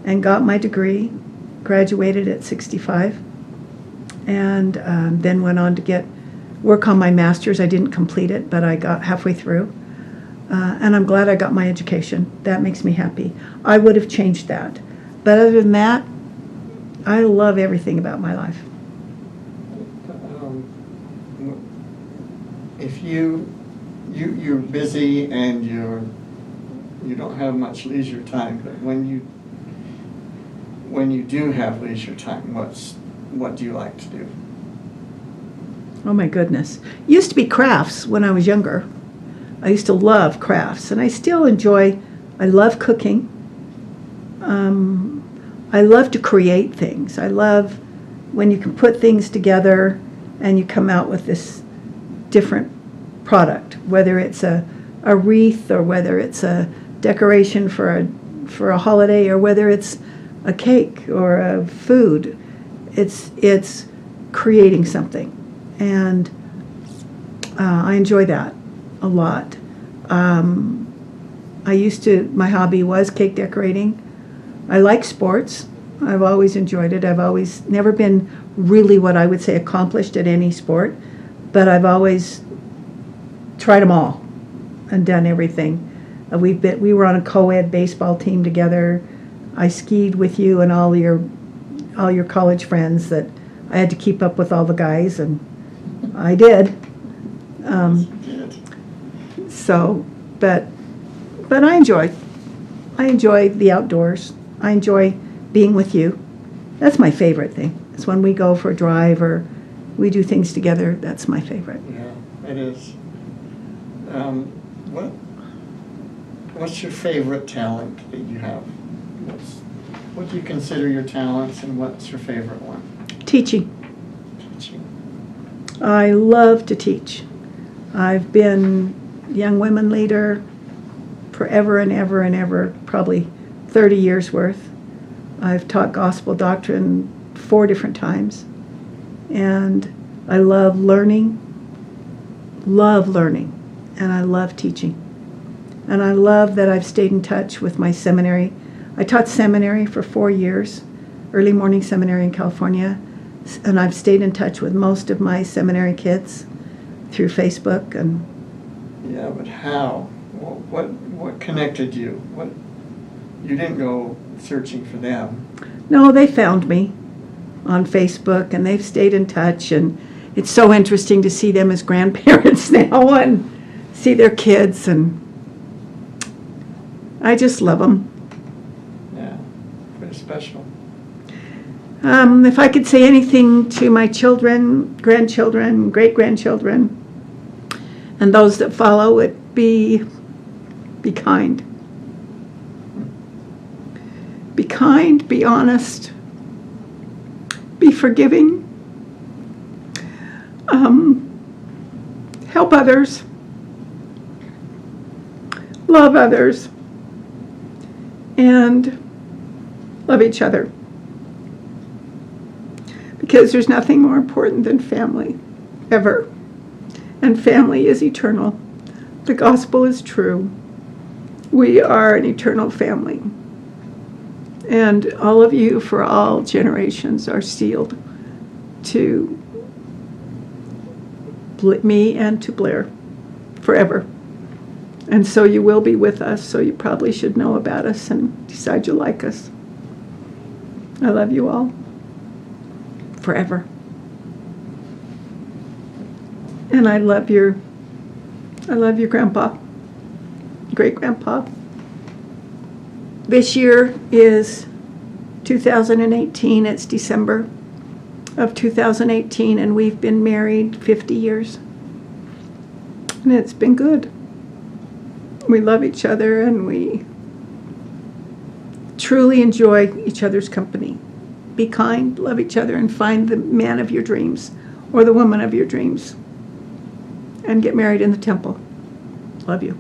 and got my degree, graduated at 65, and then went on to work on my master's. I didn't complete it, but I got halfway through, and I'm glad I got my education. That makes me happy. I would have changed that. But other than that, I love everything about my life. if you're busy and you don't have much leisure time, but when you do have leisure time, what do you like to do? Oh my goodness. Used to be crafts when I was younger. I used to love crafts, and I still enjoy, I love cooking. I love to create things. I love when you can put things together and you come out with this different product, whether it's a wreath or whether it's a decoration for a holiday or whether it's a cake or a food. It's creating something, and I enjoy that a lot. My hobby was cake decorating. I like sports. I've always enjoyed it. I've always never been really what I would say accomplished at any sport, but I've always tried them all and done everything. We were on a co-ed baseball team together. I skied with you and all your college friends. That I had to keep up with all the guys, and I did. So, but I enjoy the outdoors. I enjoy being with you. That's my favorite thing. It's when we go for a drive or we do things together. That's my favorite. Yeah, it is. What's your favorite talent that you have? What do you consider your talents, and what's your favorite one? Teaching. Teaching. I love to teach. I've been young women leader forever and ever and ever, probably 30 years worth. I've taught gospel doctrine 4 different times, and I love learning, and I love teaching. And I love that I've stayed in touch with my seminary. I taught seminary for 4 years, early morning seminary in California, and I've stayed in touch with most of my seminary kids through Facebook. And yeah, but how? What connected you? You didn't go searching for them. no, they found me on Facebook, and they've stayed in touch, and it's so interesting to see them as grandparents now and see their kids, and I just love them. Yeah, pretty special. If I could say anything to my children, grandchildren, great-grandchildren, and those that follow, it'd be kind. Be kind, be honest, be forgiving, help others, love others, and love each other. Because there's nothing more important than family, ever. And family is eternal. The gospel is true. We are an eternal family. And all of you, for all generations, are sealed to me and to Blair forever. And so you will be with us, so you probably should know about us and decide you like us. I love you all. Forever. And I love your grandpa, great-grandpa. This year is 2018. It's December of 2018, and we've been married 50 years. And it's been good. We love each other, and we truly enjoy each other's company. Be kind, love each other, and find the man of your dreams or the woman of your dreams. And get married in the temple. Love you.